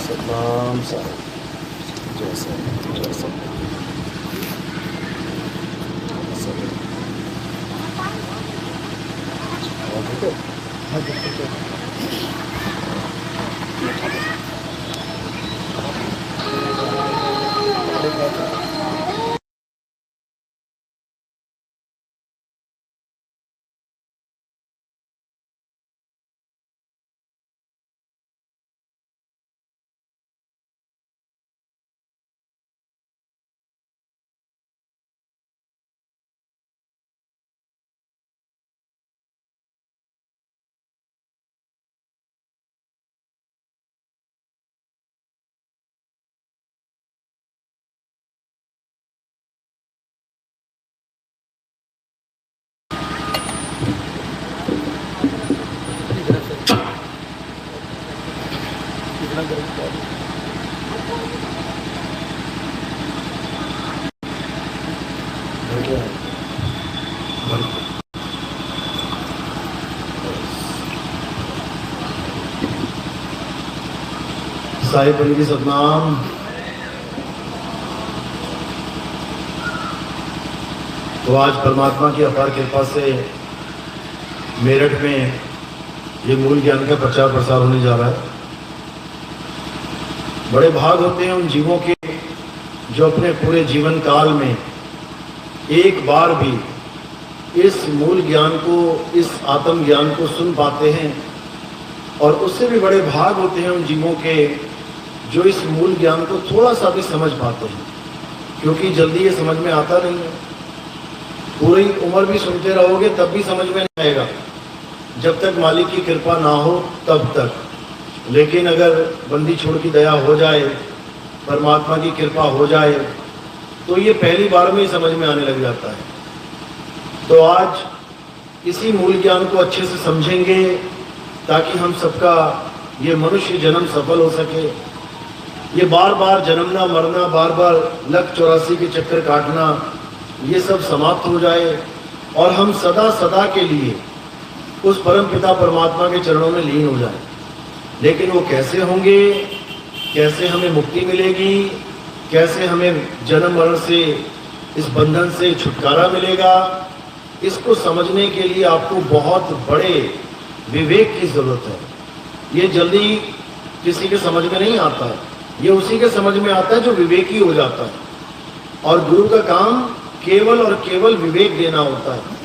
सतनाम साहब जैसा जैसा साहिब बंदी सतनाम। तो आज परमात्मा की अपार कृपा से मेरठ में ये मूल ज्ञान का प्रचार प्रसार होने जा रहा है। बड़े भाग होते हैं उन जीवों के जो अपने पूरे जीवन काल में एक बार भी इस मूल ज्ञान को, इस आत्म ज्ञान को सुन पाते हैं। और उससे भी बड़े भाग होते हैं उन जीवों के जो इस मूल ज्ञान को थोड़ा सा भी समझ पाते हैं, क्योंकि जल्दी ये समझ में आता नहीं है। पूरी उम्र भी सुनते रहोगे तब भी समझ में नहीं आएगा, जब तक मालिक की कृपा ना हो तब तक। लेकिन अगर बंदी छोड़ की दया हो जाए, परमात्मा की कृपा हो जाए, तो ये पहली बार में ही समझ में आने लग जाता है। तो आज इसी मूल ज्ञान को अच्छे से समझेंगे ताकि हम सबका ये मनुष्य जन्म सफल हो सके। ये बार बार जन्मना मरना, बार बार लख 84 के चक्कर काटना, ये सब समाप्त हो जाए और हम सदा सदा के लिए उस परम पिता परमात्मा के चरणों में लीन हो जाए। लेकिन वो कैसे होंगे, कैसे हमें मुक्ति मिलेगी, कैसे हमें जन्म मरण से, इस बंधन से छुटकारा मिलेगा, इसको समझने के लिए आपको बहुत बड़े विवेक की जरूरत है। ये जल्दी किसी के समझ में नहीं आता है, ये उसी के समझ में आता है जो विवेकी हो जाता है। और गुरु का काम केवल और केवल विवेक देना होता है।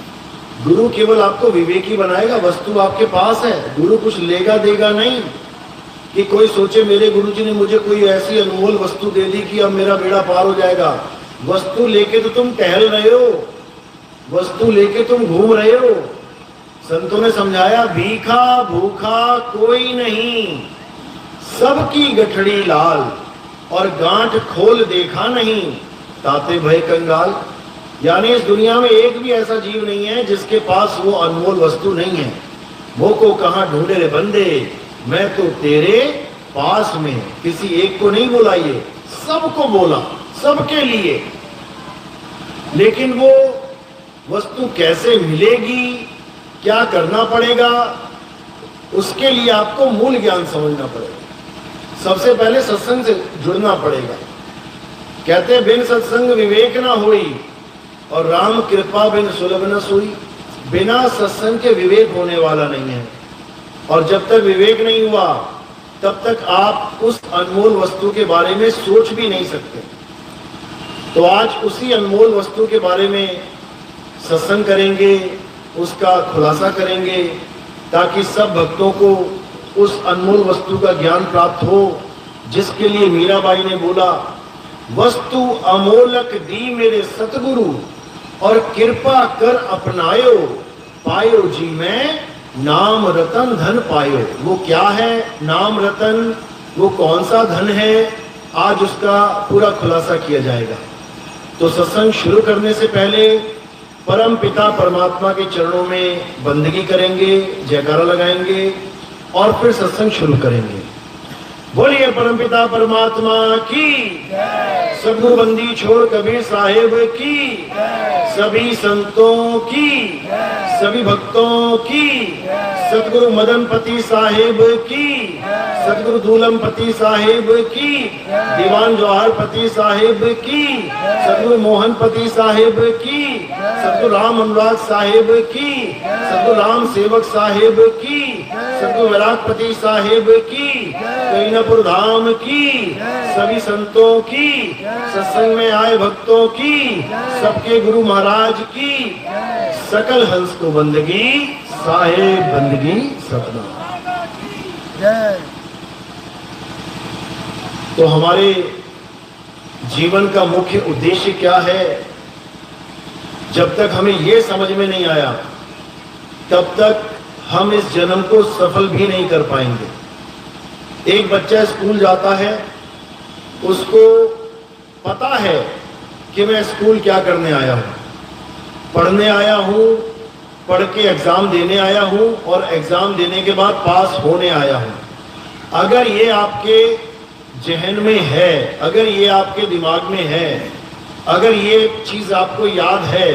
गुरु केवल आपको विवेकी बनाएगा, वस्तु आपके पास है। गुरु कुछ लेगा देगा नहीं कि कोई सोचे मेरे गुरुजी ने मुझे कोई ऐसी अनमोल वस्तु दे दी कि अब मेरा बेड़ा पार हो जाएगा। वस्तु लेके तो तुम टहल रहे हो, वस्तु लेके तुम घूम रहे हो। संतों ने समझाया, भीखा भूखा कोई नहीं, सबकी गठड़ी लाल, और गांठ खोल देखा नहीं, ताते भय कंगाल। यानी इस दुनिया में एक भी ऐसा जीव नहीं है जिसके पास वो अनमोल वस्तु नहीं है। वो को कहाँ ढूंढे रे बंदे, मैं तो तेरे पास में। किसी एक को नहीं बोला, ये सबको बोला, सबके लिए। लेकिन वो वस्तु कैसे मिलेगी, क्या करना पड़ेगा, उसके लिए आपको मूल ज्ञान समझना पड़ेगा। सबसे पहले सत्संग से जुड़ना पड़ेगा। कहते बिन सत्संग विवेक ना होई, और राम कृपा बिन सुलभ न सोई। बिना सत्संग के विवेक होने वाला नहीं है। और जब तक विवेक नहीं हुआ तब तक आप उस अनमोल वस्तु के बारे में सोच भी नहीं सकते। तो आज उसी अनमोल वस्तु के बारे में सत्संग करेंगे, उसका खुलासा करेंगे, ताकि सब भक्तों को उस अनमोल वस्तु का ज्ञान प्राप्त हो, जिसके लिए मीराबाई ने बोला, वस्तु अमोलक दी मेरे सतगुरु, और कृपा कर अपनायो, पायो जी मैं नाम रतन धन पायो। वो क्या है नाम रतन, वो कौन सा धन है, आज उसका पूरा खुलासा किया जाएगा। तो सत्संग शुरू करने से पहले परम पिता परमात्मा के चरणों में बंदगी करेंगे, जयकारा लगाएंगे और फिर सत्संग शुरू करेंगे। बोलिए परमपिता परमात्मा की, सद्गुरु बंदी छोड़ कबीर साहेब की, सभी संतों की, सभी भक्तों की, सतगुरु मदनपति साहेब की, सतगुरु दूलमपति साहेब की, दीवान जवाहरपति साहेब की, सतगुरु मोहनपति साहेब की, सतगुरु राम अनुराग साहेब की, सतगुरु राम सेवक साहेब की, सतगुरु विराटपति साहेब की, कईनापुर धाम की, सभी संतों की, सत्संग में आए भक्तों की, सबके गुरु महाराज की, सकल हंस को बंदगी, साहेब बंदगी सपना। तो हमारे जीवन का मुख्य उद्देश्य क्या है? जब तक हमें यह समझ में नहीं आया तब तक हम इस जन्म को सफल भी नहीं कर पाएंगे। एक बच्चा स्कूल जाता है, उसको पता है कि मैं स्कूल क्या करने आया हूं, पढ़ने आया हूं, पढ़ के एग्जाम देने आया हूं और एग्जाम देने के बाद पास होने आया हूं। अगर ये आपके जहन में है, अगर ये आपके दिमाग में है, अगर ये चीज आपको याद है,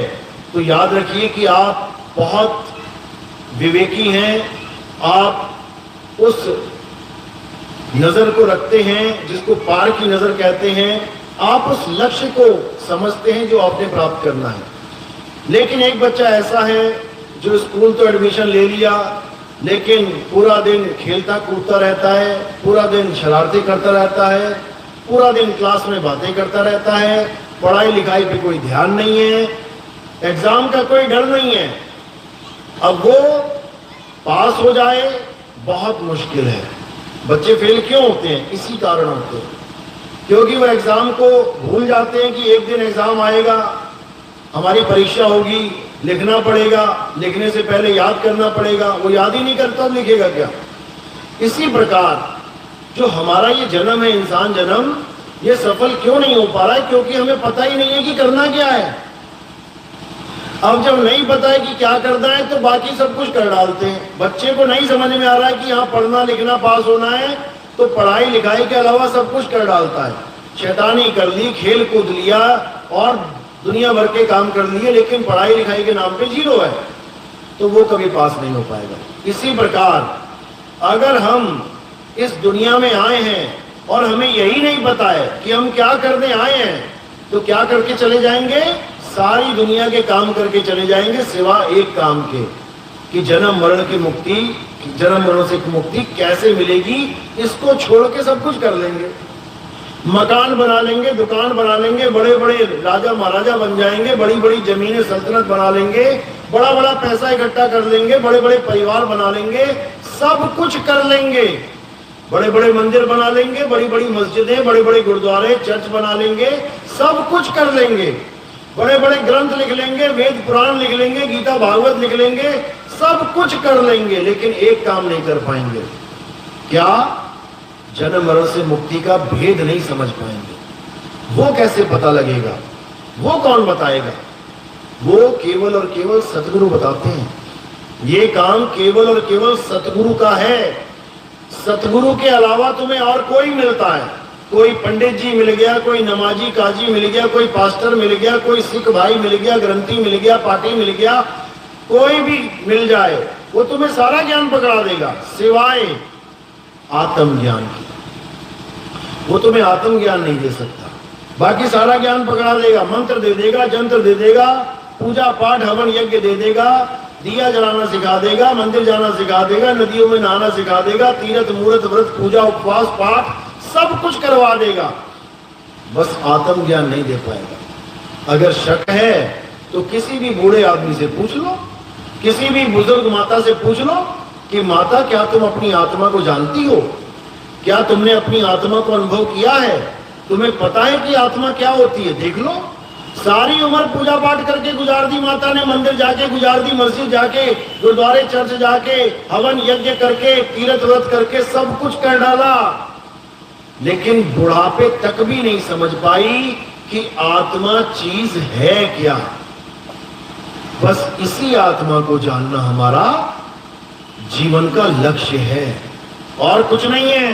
तो याद रखिए कि आप बहुत विवेकी हैं। आप उस नजर को रखते हैं जिसको पार की नजर कहते हैं। आप उस लक्ष्य को समझते हैं जो आपने प्राप्त करना है। लेकिन एक बच्चा ऐसा है जो स्कूल तो एडमिशन ले लिया, लेकिन पूरा दिन खेलता कूदता रहता है, पूरा दिन शरारतें करता रहता है, पूरा दिन क्लास में बातें करता रहता है, पढ़ाई लिखाई पे कोई ध्यान नहीं है, एग्जाम का कोई डर नहीं है। अब वो पास हो जाए बहुत मुश्किल है। बच्चे फेल क्यों होते हैं? इसी कारण होते हैं, क्योंकि वो एग्जाम को भूल जाते हैं कि एक दिन एग्जाम आएगा, हमारी परीक्षा होगी, लिखना पड़ेगा, लिखने से पहले याद करना पड़ेगा। वो याद ही नहीं करता, लिखेगा क्या? इसी प्रकार जो हमारा ये जन्म है, इंसान जन्म, ये सफल क्यों नहीं हो पा रहा है? क्योंकि हमें पता ही नहीं है कि करना क्या है। अब जब नहीं पता है कि क्या करना है तो बाकी सब कुछ कर डालते हैं। बच्चे को नहीं समझ में आ रहा है कि यहाँ पढ़ना लिखना पास होना है, तो पढ़ाई लिखाई के अलावा सब कुछ कर डालता है। शैतानी कर ली, खेल कूद लिया और दुनिया भर के काम कर लिए, लेकिन पढ़ाई लिखाई के नाम पे जीरो है, तो वो कभी पास नहीं हो पाएगा। इसी प्रकार अगर हम इस दुनिया में आए हैं और हमें यही नहीं पता है कि हम क्या करने आए हैं, तो क्या करके चले जाएंगे? सारी दुनिया के काम करके चले जाएंगे, सिवा एक काम के कि जन्म मरण की मुक्ति, जन्म मरण से मुक्ति कैसे मिलेगी, इसको छोड़ के सब कुछ कर लेंगे। मकान बना लेंगे, दुकान बना लेंगे, बड़े बड़े राजा महाराजा बन जाएंगे, बड़ी बड़ी जमीनें सल्तनत बना लेंगे, बड़ा बड़ा पैसा इकट्ठा कर लेंगे, बड़े बड़े परिवार बना लेंगे, सब कुछ कर लेंगे। बड़े बड़े मंदिर बना लेंगे, बड़ी बड़ी मस्जिदें, बड़े बड़े गुरुद्वारे, चर्च बना लेंगे, सब कुछ कर लेंगे। बड़े बड़े ग्रंथ लिख लेंगे, वेद पुराण लिख लेंगे, गीता भागवत लिख लेंगे, सब कुछ कर लेंगे, लेकिन एक काम नहीं कर पाएंगे। क्या? जन्म मरण से मुक्ति का भेद नहीं समझ पाएंगे। वो कैसे पता लगेगा? वो कौन बताएगा? वो केवल और केवल सतगुरु बताते हैं। ये काम केवल और केवल सतगुरु का है। सतगुरु के अलावा तुम्हें और कोई मिलता है? कोई पंडित जी मिल गया, कोई नमाजी काजी मिल गया, कोई पास्टर मिल गया, कोई सिख भाई मिल गया, ग्रंथी मिल गया, पाटी मिल गया, कोई भी मिल जाए, वो तुम्हें सारा ज्ञान पकड़ा देगा सिवाय आत्मज्ञान की। वो तुम्हें आत्मज्ञान नहीं दे सकता, बाकी सारा ज्ञान पकड़ा देगा। मंत्र दे देगा, जंत्र दे देगा, पूजा पाठ हवन यज्ञ दे देगा, दिया जलाना सिखा देगा, मंदिर जाना सिखा देगा, नदियों में नहाना सिखा देगा, तीर्थ मूर्त व्रत पूजा उपवास पाठ सब कुछ करवा देगा, बस आत्मज्ञान नहीं दे पाएगा। अगर शक है तो किसी भी बूढ़े आदमी से पूछ लो, किसी भी बुजुर्ग माता से पूछ लो कि माता क्या तुम अपनी आत्मा को जानती हो? क्या तुमने अपनी आत्मा को अनुभव किया है? तुम्हें पता है कि आत्मा क्या होती है? देख लो। सारी उम्र पूजा पाठ करके गुजार दी माता ने, मंदिर जाके गुजार दी, मस्जिद जाके, गुरुद्वारे चर्च जाके, हवन यज्ञ करके, तीर्थ व्रत करके सब कुछ कर डाला, लेकिन बुढ़ापे तक भी नहीं समझ पाई कि आत्मा चीज है क्या। बस इसी आत्मा को जानना हमारा जीवन का लक्ष्य है, और कुछ नहीं है।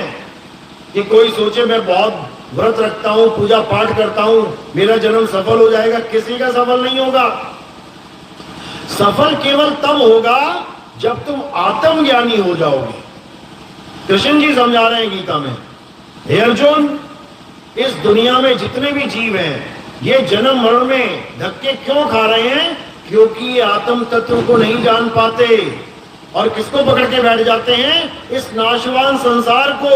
कि कोई सोचे मैं बहुत व्रत रखता हूं, पूजा पाठ करता हूं, मेरा जन्म सफल हो जाएगा। किसी का सफल नहीं होगा। सफल केवल तब होगा जब तुम आत्मज्ञानी हो जाओगे। कृष्ण जी समझा रहे हैं गीता में, हे अर्जुन, इस दुनिया में जितने भी जीव हैं ये जन्म मरण में धक्के क्यों खा रहे हैं? क्योंकि ये आत्म तत्व को नहीं जान पाते और किसको पकड़ के बैठ जाते हैं? इस नाशवान संसार को,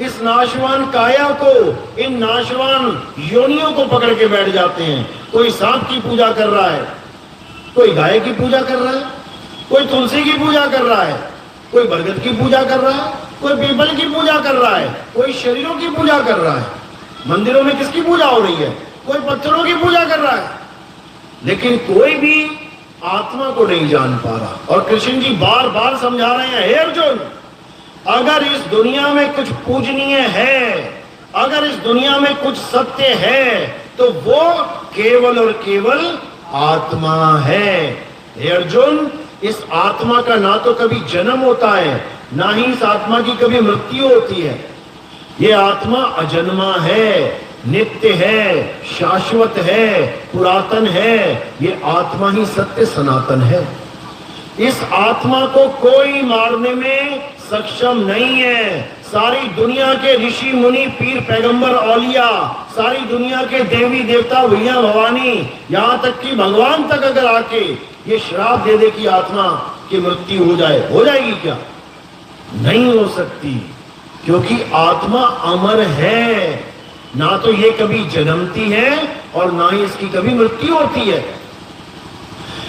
इस नाशवान काया को, इन नाशवान योनियों को पकड़ के बैठ जाते हैं। कोई सांप की पूजा कर रहा है, कोई गाय की पूजा कर रहा है, कोई तुलसी की पूजा कर रहा है, कोई बरगद की पूजा कर रहा है, कोई पीपल की पूजा कर रहा है, कोई शरीरों की पूजा कर रहा है। मंदिरों में किसकी पूजा हो रही है? कोई पत्थरों की पूजा कर रहा है, लेकिन कोई भी आत्मा को नहीं जान पा रहा। और कृष्ण जी बार बार समझा रहे हैं, हे अर्जुन, अगर इस दुनिया में कुछ पूजनीय है, अगर इस दुनिया में कुछ सत्य है, तो वो केवल और केवल आत्मा है। हे अर्जुन, इस आत्मा का ना तो कभी जन्म होता है, ना ही इस आत्मा की कभी मृत्यु होती है। ये आत्मा अजन्मा है, नित्य है, शाश्वत है, पुरातन है। ये आत्मा ही सत्य सनातन है। इस आत्मा को कोई मारने में सक्षम नहीं है। सारी दुनिया के ऋषि मुनि, पीर पैगंबर, औलिया, सारी दुनिया के देवी देवता, भैया भवानी, यहां तक कि भगवान तक अगर आके ये श्राप दे दे कि आत्मा की मृत्यु हो जाए, हो जाएगी क्या? नहीं हो सकती, क्योंकि आत्मा अमर है। ना तो ये कभी जन्मती है और ना ही इसकी कभी मृत्यु होती है।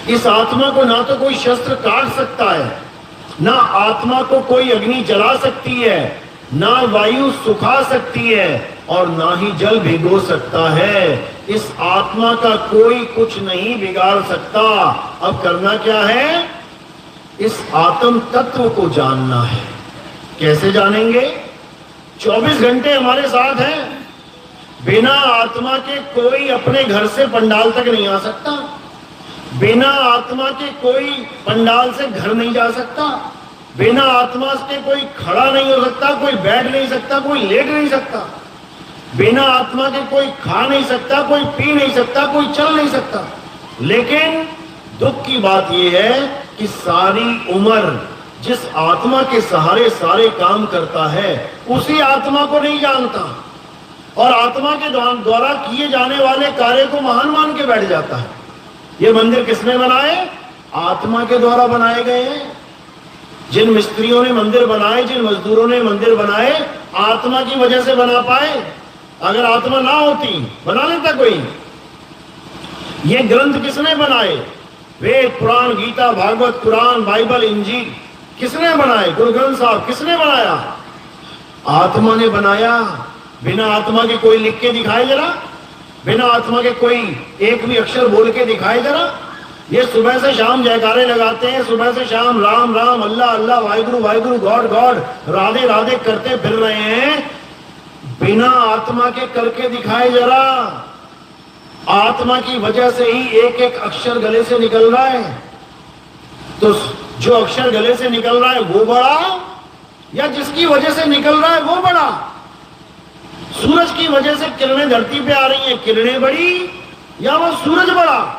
इस आत्मा को ना तो कोई शस्त्र काट सकता है, ना आत्मा को कोई अग्नि जला सकती है, ना वायु सुखा सकती है, और ना ही जल भिगो सकता है। इस आत्मा का कोई कुछ नहीं बिगाड़ सकता। अब करना क्या है? इस आत्म तत्व को जानना है। कैसे जानेंगे? 24 घंटे हमारे साथ है। बिना आत्मा के कोई अपने घर से पंडाल तक नहीं आ सकता। बिना आत्मा के कोई पंडाल से घर नहीं जा सकता। बिना आत्मा के कोई खड़ा नहीं हो सकता, कोई बैठ नहीं सकता, कोई लेट नहीं सकता। बिना आत्मा के कोई खा नहीं सकता, कोई पी नहीं सकता, कोई चल नहीं सकता। लेकिन दुख की बात यह है कि सारी उम्र जिस आत्मा के सहारे सारे काम करता है, उसी आत्मा को नहीं जानता और आत्मा के द्वारा किए जाने वाले कार्य को महान मान के बैठ जाता है। ये मंदिर किसने बनाए? आत्मा के द्वारा बनाए गए हैं। जिन मिस्त्रियों ने मंदिर बनाए, जिन मजदूरों ने मंदिर बनाए, आत्मा की वजह से बना पाए। अगर आत्मा ना होती, बना लेता कोई? ये ग्रंथ किसने बनाए? वेद, पुराण, गीता, भागवत, कुरान, बाइबल, इंजील किसने बनाए? गुरु ग्रंथ साहब किसने बनाया? आत्मा ने बनाया। बिना आत्मा के कोई लिख के दिखाए जरा? बिना आत्मा के कोई एक भी अक्षर बोल के दिखाए जरा? ये सुबह से शाम जयकारे लगाते हैं, सुबह से शाम राम राम, अल्लाह अल्लाह, वाहिगुरु वाहिगुरु, गॉड गॉड, राधे राधे करते फिर रहे हैं। बिना आत्मा के करके दिखाए जरा। आत्मा की वजह से ही एक एक अक्षर गले से निकल रहा है। तो जो अक्षर गले से निकल रहा है वो बड़ा, या जिसकी वजह से निकल रहा है वो बड़ा? सूरज की वजह से किरणें धरती पे आ रही हैं, किरणें बड़ी या वो सूरज बड़ा?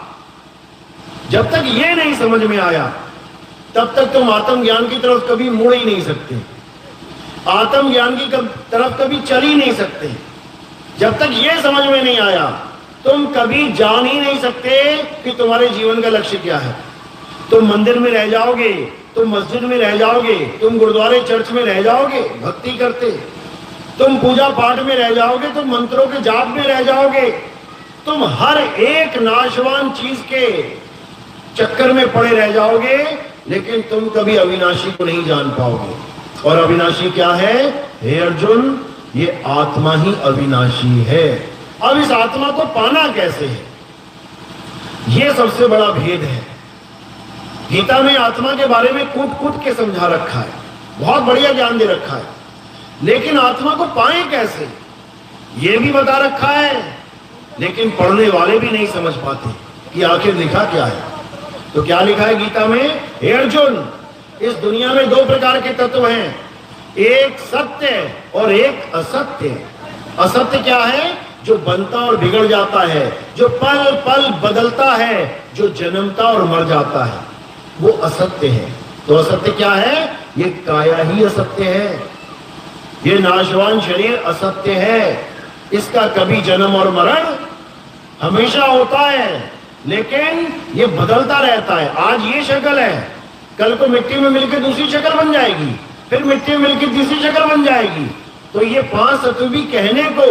जब तक ये नहीं समझ में आया, तब तक तुम आत्मज्ञान की तरफ कभी मुड़ ही नहीं सकते, आत्मज्ञान की तरफ कभी चल ही नहीं सकते। जब तक ये समझ में नहीं आया, तुम कभी जान ही नहीं सकते कि तुम्हारे जीवन का लक्ष्य क्या है। तुम मंदिर में रह जाओगे, तुम मस्जिद में रह जाओगे, तुम गुरुद्वारे चर्च में रह जाओगे भक्ति करते, तुम पूजा पाठ में रह जाओगे, तुम मंत्रों के जाप में रह जाओगे, तुम हर एक नाशवान चीज के चक्कर में पड़े रह जाओगे, लेकिन तुम कभी अविनाशी को नहीं जान पाओगे। और अविनाशी क्या है? हे अर्जुन, ये आत्मा ही अविनाशी है। अब इस आत्मा को पाना कैसे है? यह सबसे बड़ा भेद है। गीता में आत्मा के बारे में कूट कूट के समझा रखा है, बहुत बढ़िया ज्ञान दे रखा है, लेकिन आत्मा को पाएं कैसे यह भी बता रखा है। लेकिन पढ़ने वाले भी नहीं समझ पाते कि आखिर लिखा क्या है। तो क्या लिखा है गीता में? हे अर्जुन, इस दुनिया में दो प्रकार के तत्व हैं, एक सत्य और एक असत्य। असत्य क्या है? जो बनता और बिगड़ जाता है, जो पल पल बदलता है, जो जन्मता और मर जाता है, वो असत्य है। तो असत्य क्या है? ये काया ही असत्य है, ये नाशवान शरीर असत्य है। इसका कभी जन्म और मरण हमेशा होता है, लेकिन ये बदलता रहता है। आज ये शक्ल है, कल को मिट्टी में मिलकर दूसरी शक्ल बन जाएगी, फिर मिट्टी में मिलकर तीसरी शक्ल बन जाएगी। तो ये पांच तत्व भी कहने को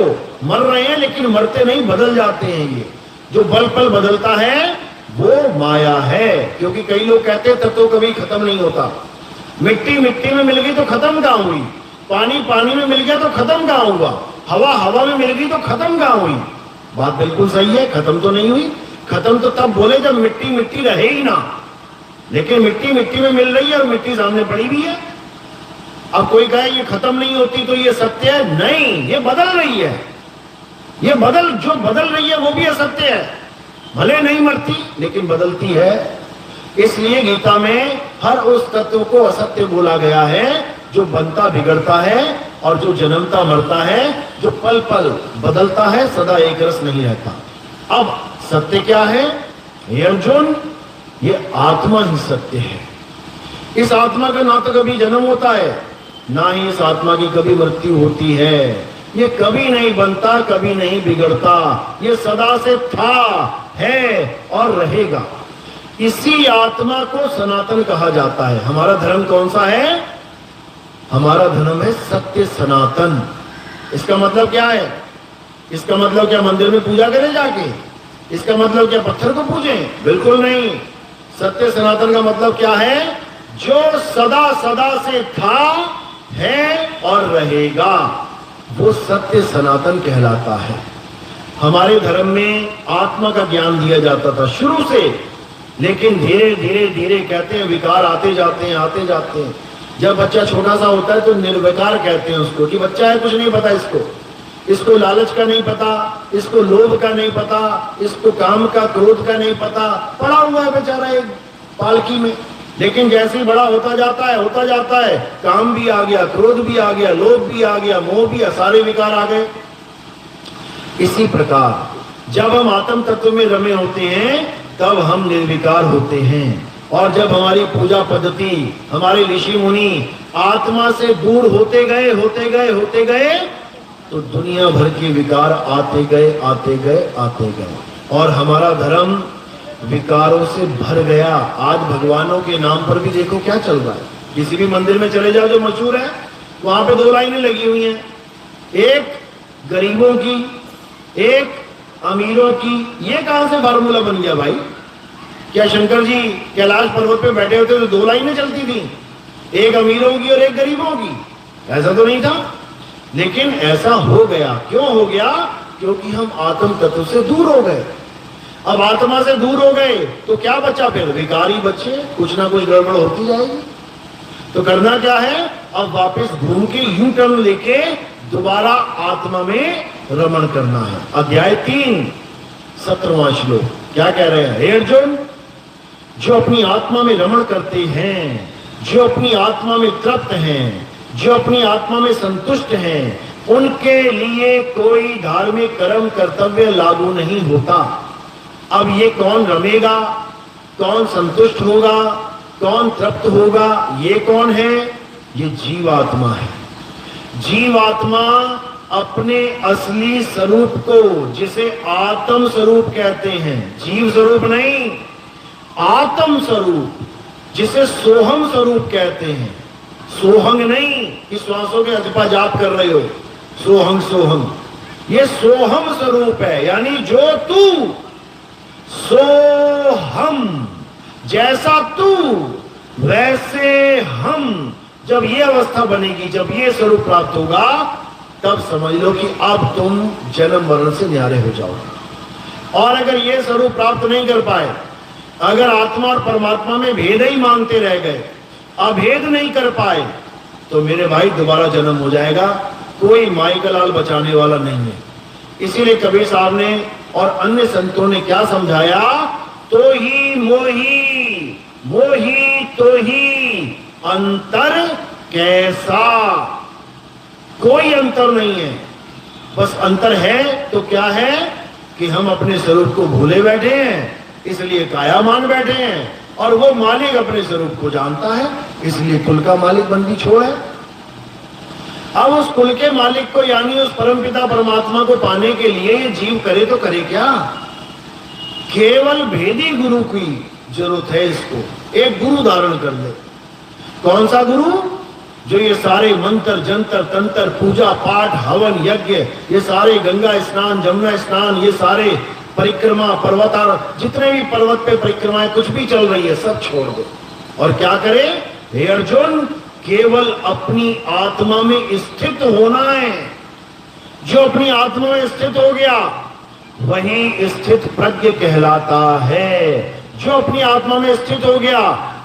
मर रहे हैं, लेकिन मरते नहीं, बदल जाते हैं। ये जो पल पल बदलता है वो माया है। क्योंकि कई लोग कहते हैं तत्व कभी खत्म नहीं होता। मिट्टी मिट्टी में मिल गई तो खत्म कहां हुई? पानी पानी में मिल गया तो खत्म कहां हुआ? हवा हवा में मिल गई तो खत्म कहां हुई? बात बिल्कुल सही है, खत्म तो नहीं हुई। खत्म तो तब बोले जब मिट्टी मिट्टी रहे ही ना, लेकिन मिट्टी मिट्टी में मिल रही है और मिट्टी सामने पड़ी भी है। अब कोई कहे ये खत्म नहीं होती तो ये सत्य है? नहीं, ये बदल रही है। ये जो बदल रही है वो भी असत्य है। भले नहीं मरती लेकिन बदलती है। इसलिए गीता में हर उस तत्व को असत्य बोला गया है जो बनता बिगड़ता है और जो जन्मता मरता है, जो पल पल बदलता है, सदा एक रस नहीं रहता। अब सत्य क्या है? हे अर्जुन, ये आत्मा ही सत्य है। इस आत्मा का ना तो कभी जन्म होता है, ना ही इस आत्मा की कभी मृत्यु होती है। ये कभी नहीं बनता, कभी नहीं बिगड़ता, ये सदा से था, है और रहेगा। इसी आत्मा को सनातन कहा जाता है। हमारा धर्म कौन सा है? हमारा धर्म है सत्य सनातन। इसका मतलब क्या है? इसका मतलब क्या मंदिर में पूजा करें जाके? इसका मतलब क्या पत्थर को पूजें? बिल्कुल नहीं। सत्य सनातन का मतलब क्या है? जो सदा सदा से था, है और रहेगा, वो सत्य सनातन कहलाता है। हमारे धर्म में आत्मा का ज्ञान दिया जाता था शुरू से, लेकिन धीरे धीरे धीरे कहते हैं विकार आते जाते हैं, आते जाते हैं। जब बच्चा छोटा सा होता है तो निर्विकार कहते हैं उसको, कि बच्चा है, कुछ नहीं पता इसको लालच का नहीं पता, इसको लोभ का नहीं पता, इसको काम का क्रोध का नहीं पता, पड़ा हुआ है बेचारा एक पालकी में। लेकिन जैसे ही बड़ा होता जाता है, काम भी आ गया, क्रोध भी आ गया, लोभ भी आ गया, मोह भी, सारे विकार आ गए। इसी प्रकार जब हम आत्म तत्व में रमे होते हैं तब हम निर्विकार होते हैं। और जब हमारी पूजा पद्धति, हमारे ऋषि मुनि आत्मा से दूर होते गए तो दुनिया भर के विकार आते गए और हमारा धर्म विकारों से भर गया। आज भगवानों के नाम पर भी देखो क्या चल रहा है। किसी भी मंदिर में चले जाओ जो मशहूर है, वहां पे दो लाइनें लगी हुई हैं, एक गरीबों की, एक अमीरों की। ये कहां से फार्मूला बन गया भाई? क्या शंकर जी कैलाश पर्वत पे बैठे होते तो दो लाइनें चलती थी, एक अमीरों की और एक गरीबों की? ऐसा तो नहीं था, लेकिन ऐसा हो गया। क्यों हो गया? क्योंकि हम आत्म तत्व से दूर हो गए। अब आत्मा से दूर हो गए तो क्या बचा? फिर विकारी बच्चे, कुछ ना कुछ गड़बड़ होती जाएगी। तो करना क्या है? अब वापस घूम के यू टर्न लेके दोबारा आत्मा में रमण करना है। अध्याय 3 17वां श्लोक क्या कह रहे हैं? हे अर्जुन, जो अपनी आत्मा में रमण करते हैं, जो अपनी आत्मा में तृप्त हैं, जो अपनी आत्मा में संतुष्ट हैं, उनके लिए कोई धार्मिक कर्म कर्तव्य लागू नहीं होता। अब ये कौन रमेगा, कौन संतुष्ट होगा, कौन तृप्त होगा? ये कौन है? ये जीवात्मा है। जीवात्मा अपने असली स्वरूप को, जिसे आत्म स्वरूप कहते हैं, जीव स्वरूप नहीं, आत्म स्वरूप, जिसे सोहम स्वरूप कहते हैं। सोहंग नहीं कि श्वासों के अजपा जाप कर रहे हो, सोहंग, ये सोहम स्वरूप है। यानी जो तू सो हम, जैसा तू वैसे हम। जब ये अवस्था बनेगी, जब ये स्वरूप प्राप्त होगा, तब समझ लो कि अब तुम जन्म मरण से न्यारे हो जाओगे। और अगर ये स्वरूप प्राप्त नहीं कर पाए, अगर आत्मा और परमात्मा में भेद ही मांगते रह गए, अभेद नहीं कर पाए, तो मेरे भाई दोबारा जन्म हो जाएगा। कोई माई का लाल बचाने वाला नहीं है। इसीलिए कबीर साहब ने और अन्य संतों ने क्या समझाया? तो ही मोही मोही तो ही अंतर कैसा। कोई अंतर नहीं है, बस अंतर है तो क्या है कि हम अपने स्वरूप को भूले बैठे हैं, इसलिए काया मान बैठे हैं, और वो मालिक अपने स्वरूप को जानता है, इसलिए कुल का मालिक बंदी छोड़ है। अब उस कुल के मालिक को यानी उस परमपिता परमात्मा को पाने के लिए ये जीव करे तो करे क्या? केवल भेदी गुरु की जरूरत है इसको। एक गुरु धारण कर ले। कौन सा गुरु? जो ये सारे मंत्र जंतर तंत्र पूजा पाठ हवन यज्ञ, ये सारे गंगा स्नान जमुना स्नान, ये सारे परिक्रमा पर्वतारोहण, जितने भी पर्वत पे परिक्रमाएं कुछ भी चल रही है सब छोड़ दो। और क्या करे? हे अर्जुन, केवल अपनी आत्मा में स्थित होना है। जो अपनी आत्मा में स्थित हो गया वही स्थित प्रज्ञ कहलाता है। जो अपनी आत्मा में स्थित हो गया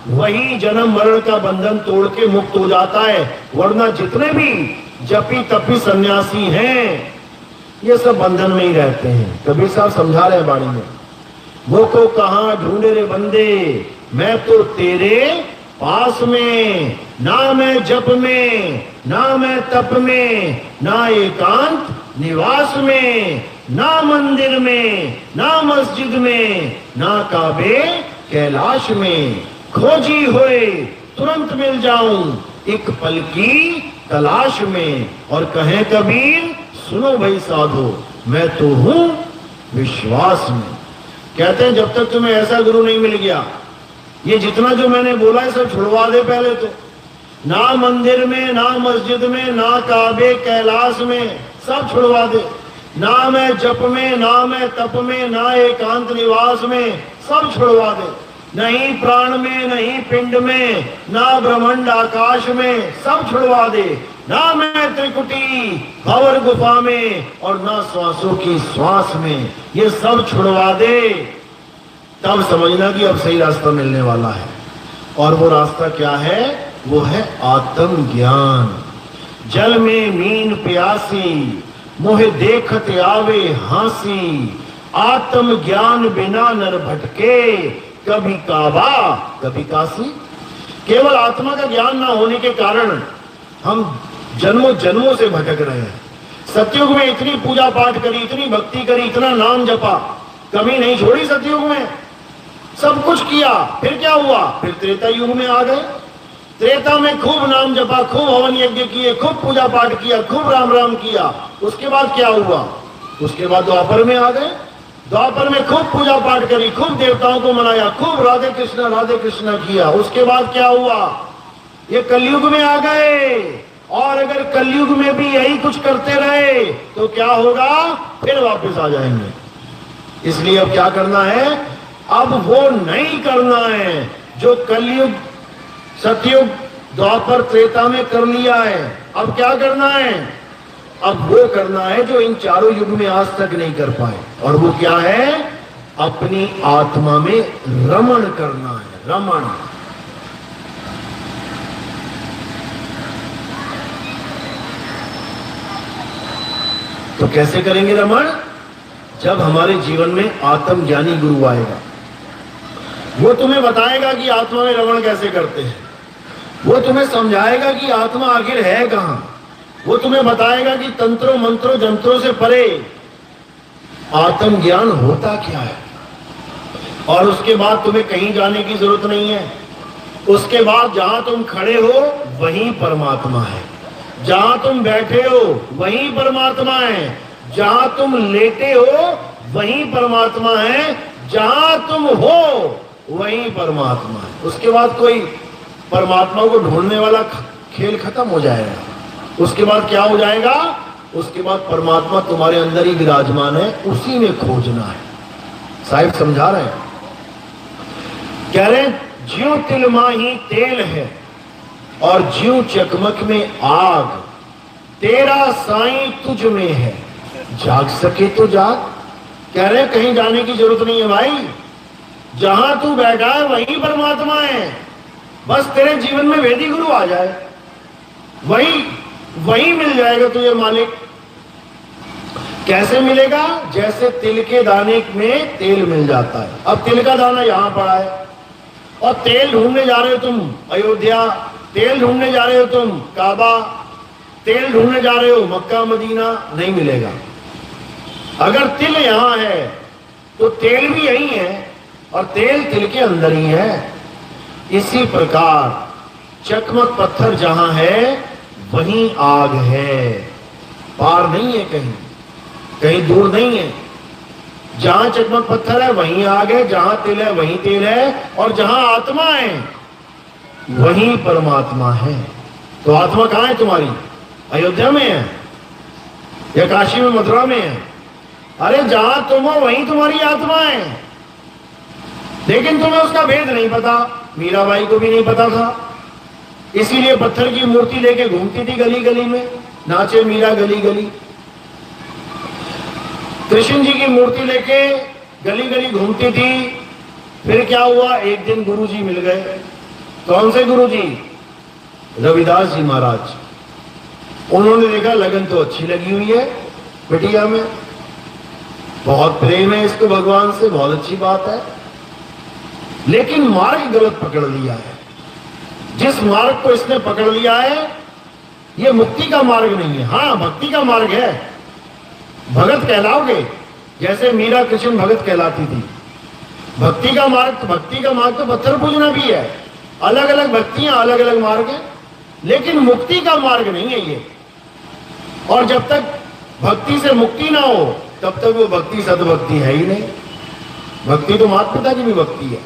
वही जन्म मरण का बंधन तोड़ के मुक्त हो जाता है। वरना जितने भी जपी तपी सन्यासी हैं ये सब बंधन में ही रहते हैं। कबीर साहब समझा रहे हैं बाणी में, वो को कहां ढूंढे रे बंदे, मैं तो तेरे पास में, ना मैं जप में, ना मैं तप में, ना एकांत निवास में, ना मंदिर में, ना मस्जिद में, ना काबे कैलाश में, खोजी होए तुरंत मिल जाऊं एक पल की तलाश में। और कहे कबीर, सुनो भाई साधो, मैं तो हूं विश्वास में। कहते हैं जब तक तुम्हें ऐसा गुरु नहीं मिल गया, ये जितना जो मैंने बोला है सब छुड़वा दे पहले तो। ना मंदिर में, ना मस्जिद में, ना काबे कैलाश में, सब छुड़वा दे। ना मैं जप में, ना मैं तप में, ना एकांत निवास में, सब छुड़वा दे। नहीं प्राण में, नहीं पिंड में, ना ब्रह्मांड आकाश में, सब छुड़वा दे। ना मैं त्रिकुटी भंवर गुफा में, और ना श्वासों की श्वास में, ये सब छुड़वा दे। तब समझना कि अब सही रास्ता मिलने वाला है। और वो रास्ता क्या है? वो है आत्म ज्ञान। जल में मीन प्यासी, मोहे देखत आवे हासी, आत्म ज्ञान बिना नर भटके, कभी काबा कभी काशी। केवल आत्मा का ज्ञान ना होने के कारण हम जन्मों जन्मों से भटक रहे हैं। सतयुग में इतनी पूजा पाठ करी, इतनी भक्ति करी, इतना नाम जपा, कमी नहीं छोड़ी सतयुग में, सब कुछ किया। फिर क्या हुआ? फिर त्रेता युग में आ गए। त्रेता में खूब नाम जपा, खूब हवन यज्ञ किए, खूब पूजा पाठ किया, खूब राम राम किया। उसके बाद क्या हुआ? उसके बाद द्वापर में आ गए। द्वापर में खूब पूजा पाठ करी, खूब देवताओं को मनाया, खूब राधे कृष्णा किया। उसके बाद क्या हुआ? ये कलयुग में आ गए। और अगर कलयुग में भी यही कुछ करते रहे तो क्या होगा? फिर वापस आ जाएंगे। इसलिए अब क्या करना है? अब वो नहीं करना है जो कलयुग सतयुग द्वापर त्रेता में कर लिया है। अब क्या करना है? अब वो करना है जो इन चारों युग में आज तक नहीं कर पाए। और वो क्या है? अपनी आत्मा में रमण करना है। रमण। तो कैसे करेंगे रमण? जब हमारे जीवन में आत्म ज्ञानी गुरु आएगा, वो तुम्हें बताएगा कि आत्मा में रमण कैसे करते हैं। वो तुम्हें समझाएगा कि आत्मा आखिर है कहां। वो तुम्हें बताएगा कि तंत्रों मंत्रों जंत्रों से परे आत्म ज्ञान होता क्या है। और उसके बाद तुम्हें कहीं जाने की जरूरत नहीं है। उसके बाद जहां तुम खड़े हो वहीं परमात्मा है, जहां तुम बैठे हो वहीं परमात्मा है, जहां तुम लेटे हो वहीं परमात्मा है, जहां तुम हो वहीं परमात्मा है। उसके बाद कोई परमात्मा को ढूंढने वाला खेल खत्म हो जाएगा। उसके बाद क्या हो जाएगा? उसके बाद परमात्मा तुम्हारे अंदर ही विराजमान है, उसी में खोजना है। साहिब समझा रहे हैं, कह रहे हैं ज्यों तिल माही तेल है और ज्यों चकमक में आग, तेरा साईं तुझ में है, जाग सके तो जाग। कह रहे कहीं जाने की जरूरत नहीं है भाई, जहां तू बैठा है वहीं परमात्मा है। बस तेरे जीवन में वेदी गुरु आ जाए, वही मिल जाएगा तुझे मालिक। कैसे मिलेगा? जैसे तिल के दाने में तेल मिल जाता है। अब तिल का दाना यहां पड़ा है, और तेल ढूंढने जा रहे हो तुम अयोध्या, तेल ढूंढने जा रहे हो तुम काबा, तेल ढूंढने जा रहे हो मक्का मदीना, नहीं मिलेगा। अगर तिल यहां है तो तेल भी यही है, और तेल तिल के अंदर ही है। इसी प्रकार चकमक पत्थर जहां है वहीं आग है, पार नहीं है, कहीं कहीं दूर नहीं है। जहां चकमक पत्थर है वहीं आग है, जहां तिल है वहीं तेल है, और जहां आत्मा है वहीं परमात्मा है। तो आत्मा कहां है तुम्हारी? अयोध्या में है या काशी में मथुरा में है? अरे जहां तुम हो वहीं तुम्हारी आत्मा है, लेकिन तुम्हें उसका भेद नहीं पता। मीराबाई को भी नहीं पता था, इसीलिए पत्थर की मूर्ति लेके घूमती थी गली गली में, नाचे मीरा गली गली। कृष्ण जी की मूर्ति लेके गली गली घूमती थी। फिर क्या हुआ, एक दिन गुरु जी मिल गए। कौन से गुरु जी? रविदास जी महाराज। उन्होंने देखा लगन तो अच्छी लगी हुई है बिटिया में, बहुत प्रेम है इसको भगवान से, बहुत अच्छी बात है, लेकिन मार्ग गलत पकड़ लिया है। जिस मार्ग को इसने पकड़ लिया है यह मुक्ति का मार्ग नहीं है। हाँ, भक्ति का मार्ग है, भगत कहलाओगे, जैसे मीरा कृष्ण भगत कहलाती थी। भक्ति का मार्ग तो पत्थर पूजना भी है। अलग अलग भक्तियां, अलग अलग मार्ग है, लेकिन मुक्ति का मार्ग नहीं है ये। और जब तक भक्ति से मुक्ति ना हो तब तक वो भक्ति सदभक्ति है ही नहीं। भक्ति तो माता पिता की भी भक्ति है।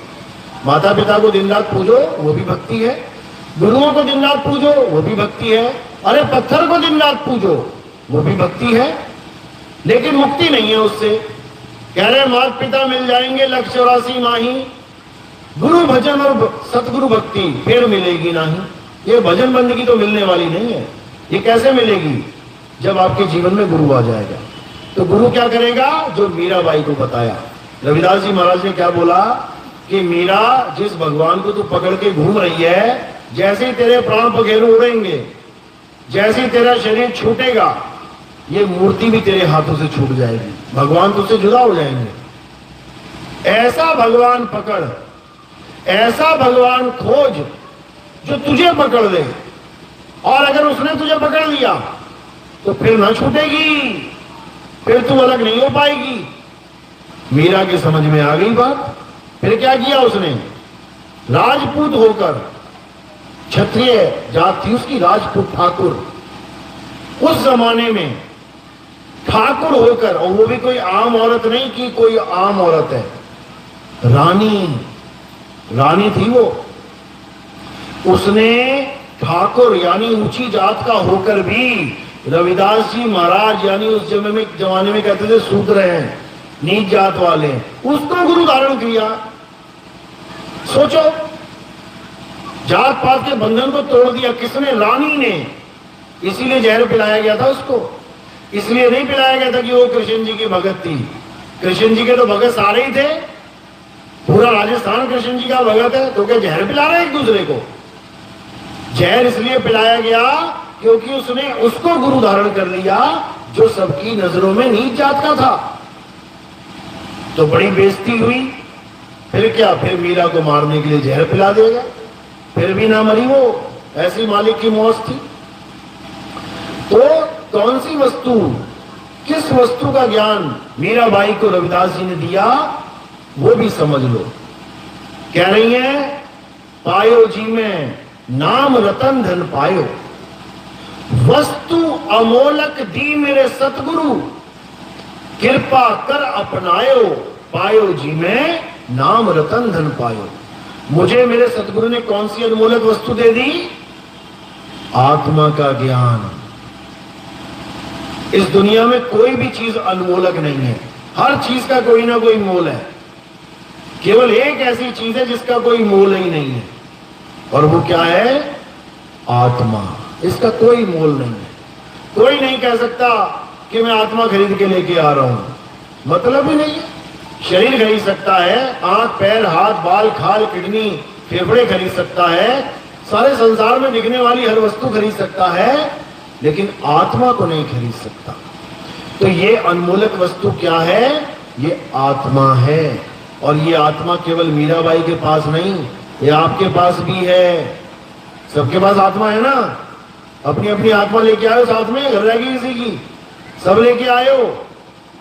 माता पिता को दिन रात पूजो वो भी भक्ति है, गुरुओं को दिन रात पूजो वो भी भक्ति है, अरे पत्थर को दिन रात पूजो वो भी भक्ति है, लेकिन मुक्ति नहीं है उससे। कह रहे माता पिता मिल जाएंगे 184 माही, गुरु भजन और सतगुरु भक्ति फिर मिलेगी नहीं। ये भजन बंदगी तो मिलने वाली नहीं है। ये कैसे मिलेगी? जब आपके जीवन में गुरु आ जाएगा। तो गुरु क्या करेगा? जो मीराबाई को बताया। रविदास जी महाराज ने क्या बोला कि मीरा, जिस भगवान को तू पकड़ के घूम रही है, जैसे ही तेरे प्राण पखेरु उड़ेंगे, जैसे ही तेरा शरीर छूटेगा, ये मूर्ति भी तेरे हाथों से छूट जाएगी, भगवान तुझसे जुदा हो जाएंगे। ऐसा भगवान पकड़, ऐसा भगवान खोज जो तुझे पकड़ ले, और अगर उसने तुझे पकड़ लिया तो फिर ना छूटेगी, फिर तू अलग नहीं हो पाएगी। मीरा की समझ में आ गई बात। फिर क्या किया उसने? राजपूत होकर, क्षत्रिय जात थी उसकी, राजपूत ठाकुर, उस जमाने में ठाकुर होकर, और वो भी कोई आम औरत नहीं कि कोई आम औरत है, रानी थी वो। उसने ठाकुर यानी ऊंची जात का होकर भी, रविदास जी महाराज यानी उस जमाने में कहते थे शूद्र हैं, नीच जात वाले, उसको गुरु धारण किया। सोचो, जात पात के बंधन को तोड़ दिया किसने? रानी ने। इसीलिए जहर पिलाया गया था उसको, इसलिए नहीं पिलाया गया था कि वो कृष्ण जी की भगत थी। कृष्ण जी के तो भगत सारे ही थे, पूरा राजस्थान कृष्ण जी का भगत है, तो क्या जहर पिला रहे एक दूसरे को? जहर इसलिए पिलाया गया क्योंकि उसने उसको गुरु धारण कर लिया जो सबकी नजरों में नीच जात का था। तो बड़ी बेइज्जती हुई। फिर क्या? फिर मीरा को मारने के लिए जहर पिला दिया, फिर भी ना मरी वो, ऐसी मालिक की मौज थी। तो कौन सी वस्तु, किस वस्तु का ज्ञान मीराबाई को रविदास जी ने दिया वो भी समझ लो। कह रही है, पायो जी में नाम रतन धन पायो, वस्तु अमोलक दी मेरे सतगुरु, कृपा कर अपनायो, पायो जी में नाम रतन धन पायो। मुझे मेरे सतगुरु ने कौन सी अनमोलक वस्तु दे दी? आत्मा का ज्ञान। इस दुनिया में कोई भी चीज अनमोलक नहीं है, हर चीज का कोई ना कोई मोल है। केवल एक ऐसी चीज है जिसका कोई मोल ही नहीं है, और वो क्या है? आत्मा। इसका कोई मोल नहीं है। कोई नहीं कह सकता कि मैं आत्मा खरीद के लेके आ रहा हूं, मतलब ही नहीं है। शरीर खरीद सकता है, आंख पैर हाथ बाल खाल किडनी फेफड़े खरीद सकता है, सारे संसार में दिखने वाली हर वस्तु खरीद सकता है, लेकिन आत्मा को नहीं खरीद सकता। तो ये अनमोलक वस्तु क्या है? ये आत्मा है। और ये आत्मा केवल मीराबाई के पास नहीं, ये आपके पास भी है, सबके पास आत्मा है ना। अपनी अपनी आत्मा लेके आयो साथ में, घर रहेगी किसी की, सब लेके आयो।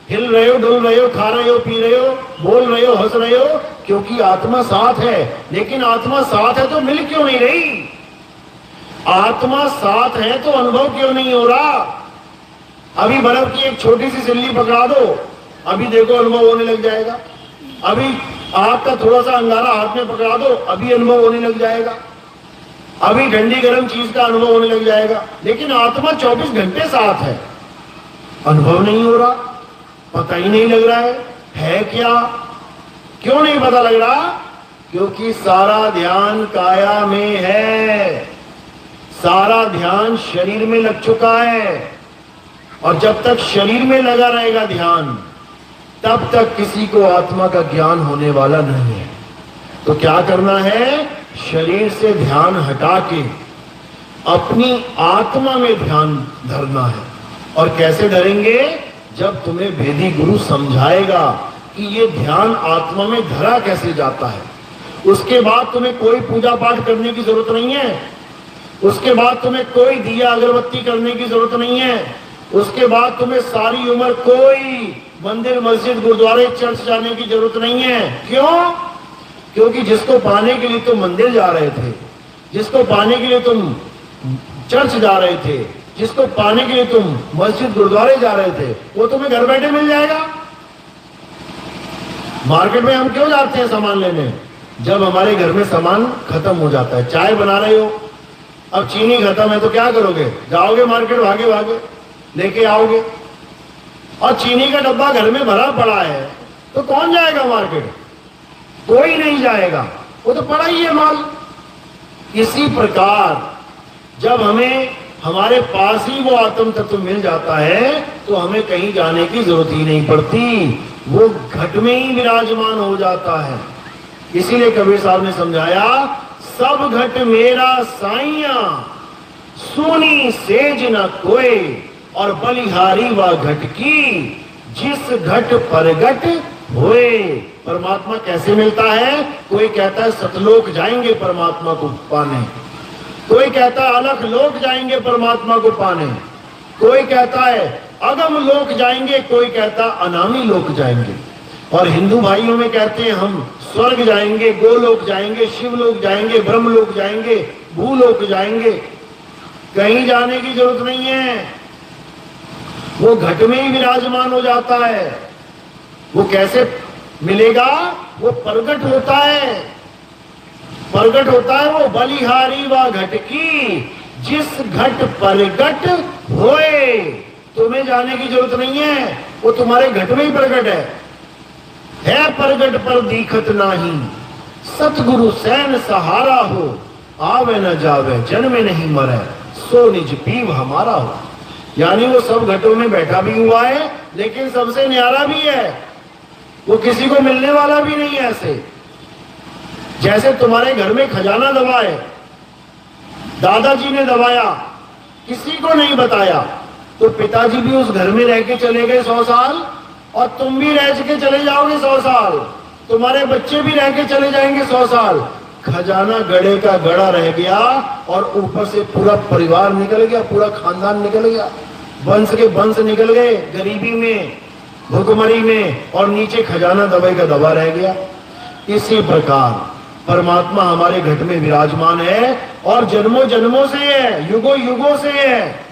हिल रहे हो, डुल रहे हो, खा रहे हो, पी रहे हो, बोल रहे हो, हंस रहे हो, क्योंकि आत्मा साथ है। लेकिन आत्मा साथ है तो मिल क्यों नहीं रही? आत्मा साथ है तो अनुभव क्यों नहीं हो रहा? अभी बर्फ की एक छोटी सी सिल्ली पकड़ा दो, अभी देखो अनुभव होने लग जाएगा। अभी आग का थोड़ा सा अंगारा हाथ में पकड़ा दो, अभी अनुभव होने लग जाएगा। अभी ठंडी गर्म चीज का अनुभव होने लग जाएगा। लेकिन आत्मा 24 घंटे साथ है, अनुभव नहीं हो रहा, पता ही नहीं लग रहा है क्या? क्यों नहीं पता लग रहा? क्योंकि सारा ध्यान काया में है, सारा ध्यान शरीर में लग चुका है। और जब तक शरीर में लगा रहेगा ध्यान, तब तक किसी को आत्मा का ज्ञान होने वाला नहीं है। तो क्या करना है? शरीर से ध्यान हटा के अपनी आत्मा में ध्यान धरना है। और कैसे धरेंगे? जब तुम्हें भेदी गुरु समझाएगा कि ये ध्यान आत्मा में धरा कैसे जाता है। उसके बाद तुम्हें कोई पूजा पाठ करने की जरूरत नहीं है, उसके बाद तुम्हें कोई दिया अगरबत्ती करने की जरूरत नहीं है, उसके बाद तुम्हें सारी उम्र कोई मंदिर मस्जिद गुरुद्वारे चर्च जाने की जरूरत नहीं है। क्यों? क्योंकि जिसको पाने के लिए तुम मंदिर जा रहे थे, जिसको पाने के लिए तुम चर्च जा रहे थे, जिसको पाने के लिए तुम मस्जिद गुरुद्वारे जा रहे थे, वो तुम्हें घर बैठे मिल जाएगा। मार्केट में हम क्यों जाते हैं सामान लेने? जब हमारे घर में सामान खत्म हो जाता है। चाय बना रहे हो, अब चीनी खत्म है तो क्या करोगे? जाओगे मार्केट, भागे भागे लेके आओगे। और चीनी का डब्बा घर में भरा पड़ा है तो कौन जाएगा मार्केट? कोई नहीं जाएगा, वो तो पड़ा ही है माल। इसी प्रकार जब हमें हमारे पास ही वो आत्म तत्व मिल जाता है तो हमें कहीं जाने की जरूरत ही नहीं पड़ती, वो घट में ही विराजमान हो जाता है। इसीलिए कबीर साहब ने समझाया, सब घट मेरा साइया सुनी सेज न कोई, और बलिहारी व घट की जिस घट परगट होए। परमात्मा कैसे मिलता है? कोई कहता है सतलोक जाएंगे परमात्मा को पाने, कोई कहता है अलख लोक जाएंगे परमात्मा को पाने, कोई कहता है अगम लोक जाएंगे, कोई कहता अनामी लोक जाएंगे। और हिंदू भाइयों में कहते हैं हम स्वर्ग जाएंगे, गोलोक जाएंगे, शिवलोक जाएंगे, ब्रह्मलोक जाएंगे, भूलोक जाएंगे। कहीं जाने की जरूरत नहीं है, वो घट में ही विराजमान हो जाता है। वो कैसे मिलेगा? वो प्रगट होता है, प्रगट होता है वो बलिहारी व घट की जिस घट प्रगट होए। तुम्हें जाने की जरूरत नहीं है, वो तुम्हारे घट में ही प्रगट है प्रगट पर दीखत नाही, सतगुरु सैन सहारा हो, आवे न जावे जन्मे नहीं मरे, सो निज पीव हमारा हो। यानी वो सब घटों में बैठा भी हुआ है, लेकिन सबसे न्यारा भी है, वो किसी को मिलने वाला भी नहीं है। ऐसे जैसे तुम्हारे घर में खजाना दबा है, दादाजी ने दबाया, किसी को नहीं बताया, तो पिताजी भी उस घर में रह के चले गए 100 साल, और तुम भी रह के चले जाओगे 100 साल, तुम्हारे बच्चे भी रह के चले जाएंगे 100 साल। खजाना गड़े का गड़ा रह गया, और ऊपर से पूरा परिवार निकल गया, पूरा खानदान निकल गया, वंश के वंश निकल गए गरीबी में, भुखमरी में, और नीचे खजाना दबाई का दबा रह गया। इसी प्रकार परमात्मा हमारे घट में विराजमान है, और जन्मों जन्मों से है, युगों युगों से है।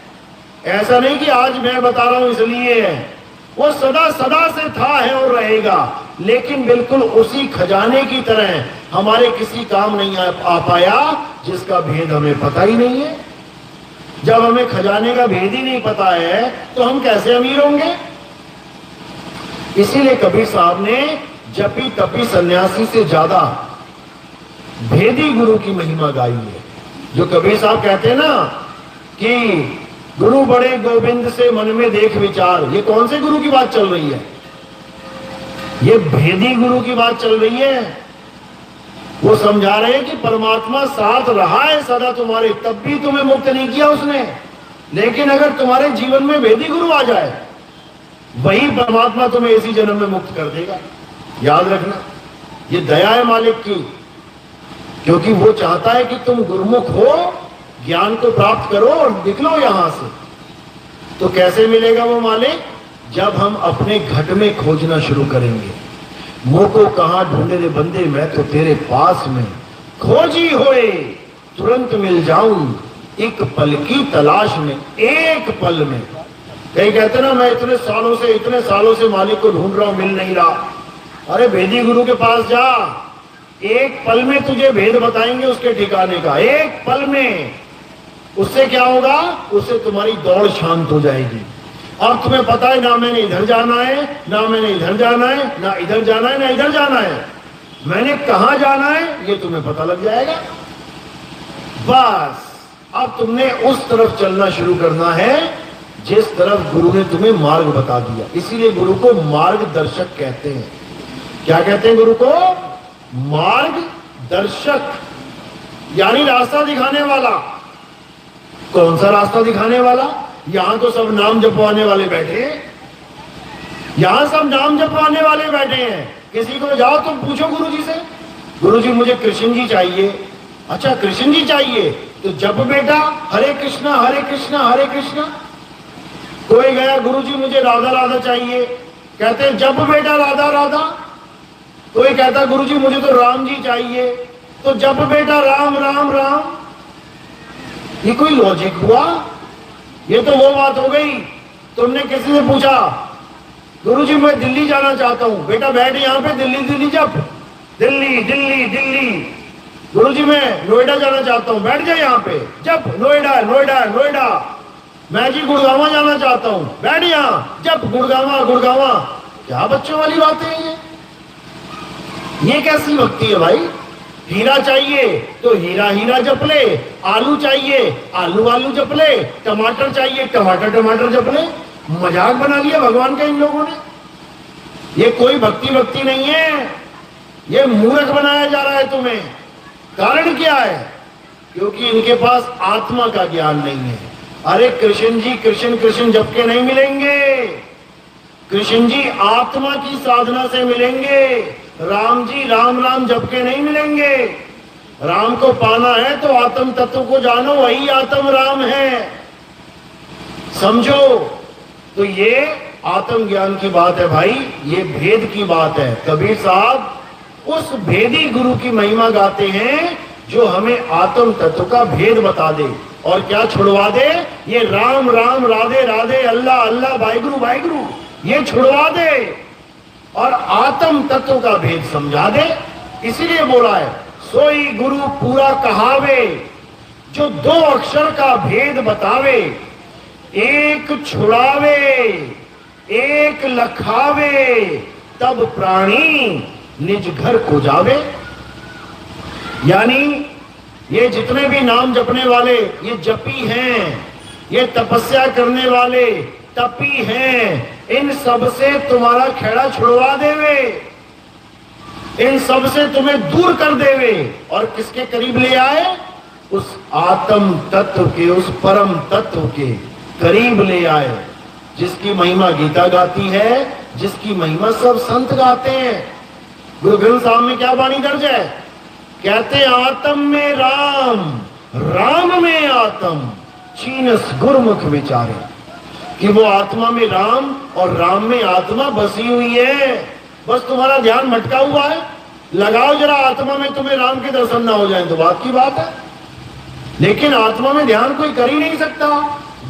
ऐसा नहीं कि आज मैं बता रहा हूं इसलिए है, वो सदा सदा से था, है और रहेगा। लेकिन बिल्कुल उसी खजाने की तरह हमारे किसी काम नहीं आ पाया जिसका भेद हमें पता ही नहीं है। जब हमें खजाने का भेद ही नहीं पता है तो हम कैसे अमीर होंगे? इसीलिए कबीर साहब ने जपी तपी सन्यासी से ज्यादा भेदी गुरु की महिमा गाई है। जो कबीर साहब कहते हैं ना कि गुरु बड़े गोविंद से मन में देख विचार, ये कौन से गुरु की बात चल रही है? ये भेदी गुरु की बात चल रही है। वो समझा रहे हैं कि परमात्मा साथ रहा है सदा तुम्हारे, तब भी तुम्हें मुक्त नहीं किया उसने। लेकिन अगर तुम्हारे जीवन में भेदी गुरु आ जाए, वही परमात्मा तुम्हें इसी जन्म में मुक्त कर देगा। याद रखना, ये दया है मालिक की क्योंकि वो चाहता है कि तुम गुरुमुख हो, ज्ञान को प्राप्त करो और निकलो यहां से। तो कैसे मिलेगा वो मालिक? जब हम अपने घट में खोजना शुरू करेंगे। मुंह को कहां ढूंढे रे बंदे, मैं तो तेरे पास में खोजी होए तुरंत मिल जाऊं, एक पल की तलाश में, एक पल में। कई कहते ना, मैं इतने सालों से मालिक को ढूंढ रहा हूं, मिल नहीं रहा। अरे भेदी गुरु के पास जा, एक पल में तुझे भेद बताएंगे उसके ठिकाने का, एक पल में। उससे क्या होगा? उससे तुम्हारी दौड़ शांत हो जाएगी और तुम्हें पता है ना मैंने इधर जाना है, ना मैंने इधर जाना है, ना इधर जाना है, ना इधर जाना है, मैंने कहां जाना है ये तुम्हें पता लग जाएगा। बस अब तुमने उस तरफ चलना शुरू करना है जिस तरफ गुरु ने तुम्हें मार्ग बता दिया। इसीलिए गुरु को मार्गदर्शक कहते हैं। क्या कहते हैं गुरु को? मार्गदर्शक, यानी रास्ता दिखाने वाला। कौन सा रास्ता दिखाने वाला? यहां तो सब नाम जपवाने वाले बैठे हैं, यहां सब नाम जपवाने वाले बैठे हैं। किसी को जाओ तुम पूछो गुरु जी से, गुरु जी मुझे कृष्ण जी चाहिए। अच्छा कृष्ण जी चाहिए तो जप बेटा, हरे कृष्णा हरे कृष्णा हरे कृष्णा। कोई गया, गुरु जी मुझे राधा राधा चाहिए, कहते हैं जप बेटा राधा राधा। कोई कहता गुरु जी मुझे तो राम जी चाहिए, तो जप बेटा राम राम राम। ये कोई लॉजिक हुआ? ये तो वो बात हो गई, तुमने किसी से पूछा गुरुजी मैं दिल्ली जाना चाहता हूं, बेटा बैठ यहां पे, दिल्ली दिल्ली जप, दिल्ली दिल्ली दिल्ली। गुरुजी मैं नोएडा जाना चाहता हूं, बैठ जाए यहां पे, जप नोएडा नोएडा नोएडा। मैं जी गुड़गावा जाना चाहता हूं, बैठ यहां, जप गुड़गावा गुड़गावा। क्या बच्चों वाली बातें हैं ये कैसी भक्ति है भाई? हीरा चाहिए तो हीरा हीरा जप ले, आलू चाहिए आलू आलू जप ले, टमाटर चाहिए टमाटर टमाटर जप ले। मजाक बना लिया भगवान का इन लोगों ने। ये कोई भक्ति भक्ति नहीं है, ये मूर्ख बनाया जा रहा है तुम्हें। कारण क्या है? क्योंकि इनके पास आत्मा का ज्ञान नहीं है। अरे कृष्ण जी कृष्ण कृष्ण जप के नहीं मिलेंगे, कृष्ण जी आत्मा की साधना से मिलेंगे। राम जी राम राम जप के नहीं मिलेंगे। राम को पाना है तो आत्म तत्व को जानो, वही आत्म राम है, समझो। तो ये आत्म ज्ञान की बात है भाई, ये भेद की बात है। कबीर साहब उस भेदी गुरु की महिमा गाते हैं जो हमें आत्म तत्व का भेद बता दे और क्या छुड़वा दे। ये राम राम राधे राधे अल्लाह अल्लाह वाहिगुरु वाहिगुरु ये छुड़वा दे और आत्म तत्व का भेद समझा दे। इसीलिए बोला है सोई गुरु पूरा कहावे, जो दो अक्षर का भेद बतावे, एक छुड़ावे एक लखावे, तब प्राणी निज घर को जावे। यानी ये जितने भी नाम जपने वाले ये जपी हैं, ये तपस्या करने वाले तपी हैं, इन सब से तुम्हारा खेड़ा छुड़वा देवे, इन सब से तुम्हें दूर कर देवे और किसके करीब ले आए? उस आत्म तत्व के, उस परम तत्व के करीब ले आए, जिसकी महिमा गीता गाती है, जिसकी महिमा सब संत गाते हैं। गुरु ग्रंथ साहब में क्या वाणी दर्ज है? कहते आत्म में राम राम में आत्म, चीनस गुरमुख विचारे। कि वो आत्मा में राम और राम में आत्मा बसी हुई है, बस तुम्हारा ध्यान भटका हुआ है। लगाओ जरा आत्मा में, तुम्हें राम के दर्शन ना हो जाए तो बात की बात है, लेकिन आत्मा में ध्यान कोई कर ही नहीं सकता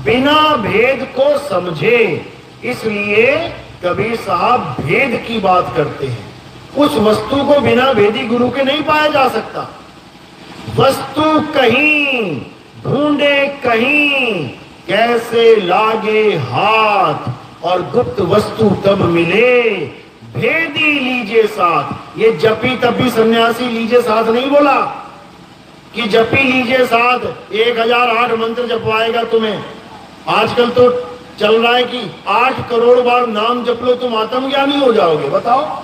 बिना भेद को समझे। इसलिए कबीर साहब भेद की बात करते हैं। उस वस्तु को बिना भेदी गुरु के नहीं पाया जा सकता। वस्तु कहीं ढूंढे कहीं, कैसे लागे हाथ, और गुप्त वस्तु तब मिले, भेदी लीजिए साथ। ये जपी तपी सन्यासी लीजिए साथ नहीं बोला कि जपी लीजिए साथ 1008 मंत्र जपवाएगा तुम्हें। आजकल तो चल रहा है कि 8 करोड़ बार नाम जप लो तुम आत्मज्ञानी हो जाओगे। बताओ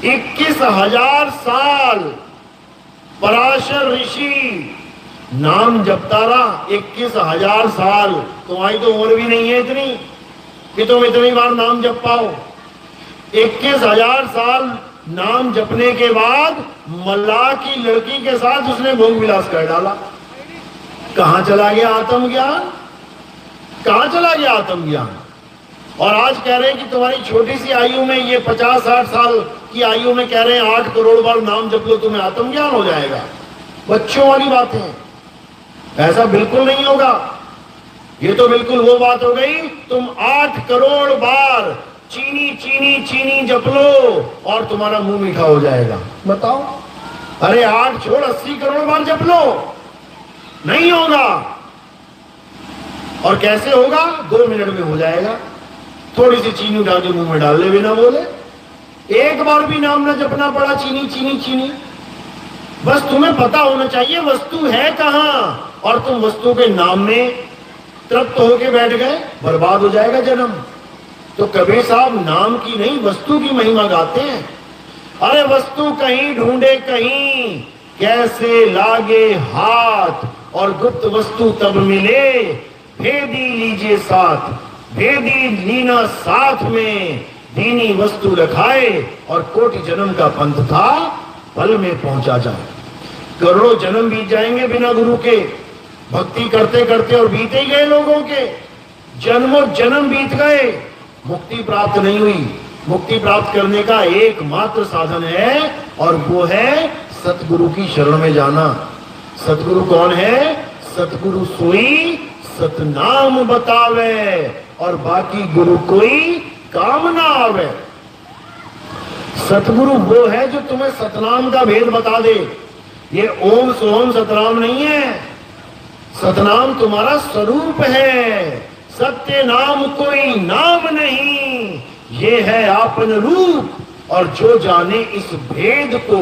21,000 साल पराशर ऋषि नाम जपता रहा, 21,000 साल। तुम्हारी तो उम्र भी नहीं है इतनी कि तुम इतनी बार नाम जप पाओ। 21,000 साल नाम जपने के बाद मल्लाह की लड़की के साथ उसने भोग विलास कर डाला। कहां चला गया आत्मज्ञान? कहां चला गया आत्मज्ञान? और आज कह रहे हैं कि तुम्हारी छोटी सी आयु में, ये 50-60 साल की आयु में कह रहे हैं 8 करोड़ बार नाम जप लो तुम्हें आत्मज्ञान हो जाएगा। बच्चों वाली बातें हैं, ऐसा बिल्कुल नहीं होगा। ये तो बिल्कुल वो बात हो गई, तुम 8 करोड़ बार चीनी चीनी चीनी जप लो और तुम्हारा मुंह मीठा हो जाएगा। बताओ, अरे 8 छोड़ 80 करोड़ बार जप लो, नहीं होगा। और कैसे होगा? 2 मिनट में हो जाएगा। थोड़ी सी चीनी उठा के मुंह में डाल ले बिना बोले, एक बार भी नाम न जपना पड़ा चीनी चीनी चीनी। बस तुम्हें पता होना चाहिए वस्तु है कहां, और तुम वस्तु के नाम में तृप्त होके बैठ गए, बर्बाद हो जाएगा जन्म। तो कबीर साहब नाम की नहीं वस्तु की महिमा गाते हैं। अरे वस्तु कहीं ढूंढे कहीं, कैसे लागे हाथ, और गुप्त वस्तु तब मिले, भेदी लीजिए साथ, भेदी लीना साथ में, दीनी वस्तु रखाए, और कोटि जन्म का पंथ था पल में पहुंचा जाए। करोड़ों जन्म बीत जाएंगे बिना गुरु के, भक्ति करते करते, और बीते ही गए लोगों के, जन्मों जन्म बीत गए, मुक्ति प्राप्त नहीं हुई। मुक्ति प्राप्त करने का एकमात्र साधन है, और वो है सतगुरु की शरण में जाना। सतगुरु कौन है? सतगुरु सोई सतनाम बतावे, और बाकी गुरु कोई काम ना आवे। सतगुरु वो है जो तुम्हें सतनाम का भेद बता दे। ये ओम सोम सतनाम नहीं है, सतनाम तुम्हारा स्वरूप है। सत्य नाम कोई नाम नहीं, ये है आपन रूप, और जो जाने इस भेद को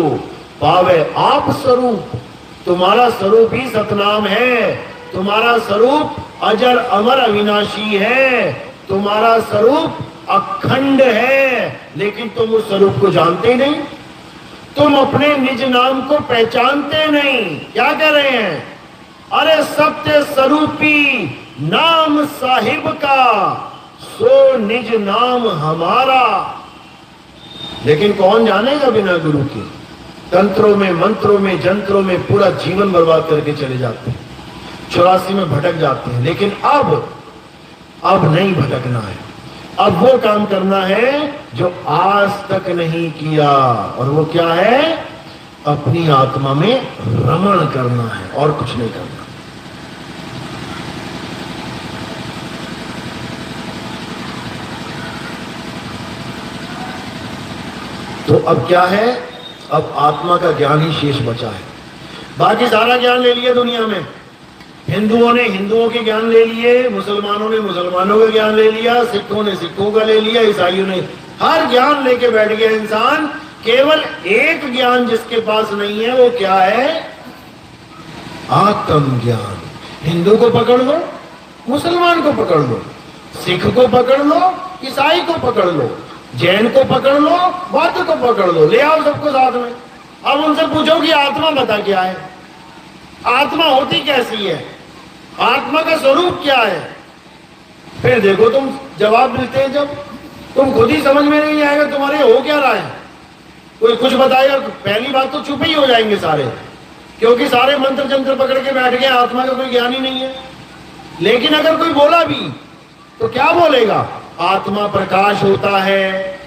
पावे आप स्वरूप। तुम्हारा स्वरूप ही सतनाम है, तुम्हारा स्वरूप अजर अमर अविनाशी है, तुम्हारा स्वरूप अखंड है, लेकिन तुम उस स्वरूप को जानते ही नहीं। तुम अपने निज नाम को पहचानते नहीं। क्या कह रहे हैं? अरे सत्य स्वरूपी नाम साहिब का, सो निज नाम हमारा। लेकिन कौन जानेगा बिना गुरु के? तंत्रों में, मंत्रों में, जंत्रों में पूरा जीवन बर्बाद करके चले जाते हैं, 84 में भटक जाते हैं। लेकिन अब नहीं भटकना है, अब वो काम करना है जो आज तक नहीं किया, और वो क्या है? अपनी आत्मा में रमण करना है, और कुछ नहीं करना। तो अब क्या है? अब आत्मा का ज्ञान ही शेष बचा है। बाकी सारा ज्ञान ले लिया दुनिया में। हिंदुओं ने हिंदुओं के ज्ञान ले लिए, मुसलमानों ने मुसलमानों का ज्ञान ले लिया, सिखों ने सिखों का ले लिया, ईसाइयों ने, हर ज्ञान लेके बैठ गया इंसान। केवल एक ज्ञान जिसके पास नहीं है वो क्या है? आत्म ज्ञान। हिंदू को पकड़ लो, मुसलमान को पकड़ लो, सिख को पकड़ लो, ईसाई को पकड़ लो, जैन को पकड़ लो, बौद्ध को पकड़ लो, ले आओ सबको साथ में। अब उनसे पूछो कि आत्मा बता क्या है, आत्मा होती कैसी है, आत्मा का स्वरूप क्या है। फिर देखो तुम जवाब मिलते हैं जब तुम खुद ही समझ में नहीं आएगा तुम्हारे हो क्या रहा है। कोई कुछ बताएगा, पहली बात तो चुप ही हो जाएंगे सारे, क्योंकि सारे मंत्र जंत्र पकड़ के बैठ गए, आत्मा का कोई ज्ञान ही नहीं है। लेकिन अगर कोई बोला भी तो क्या बोलेगा? आत्मा प्रकाश होता है,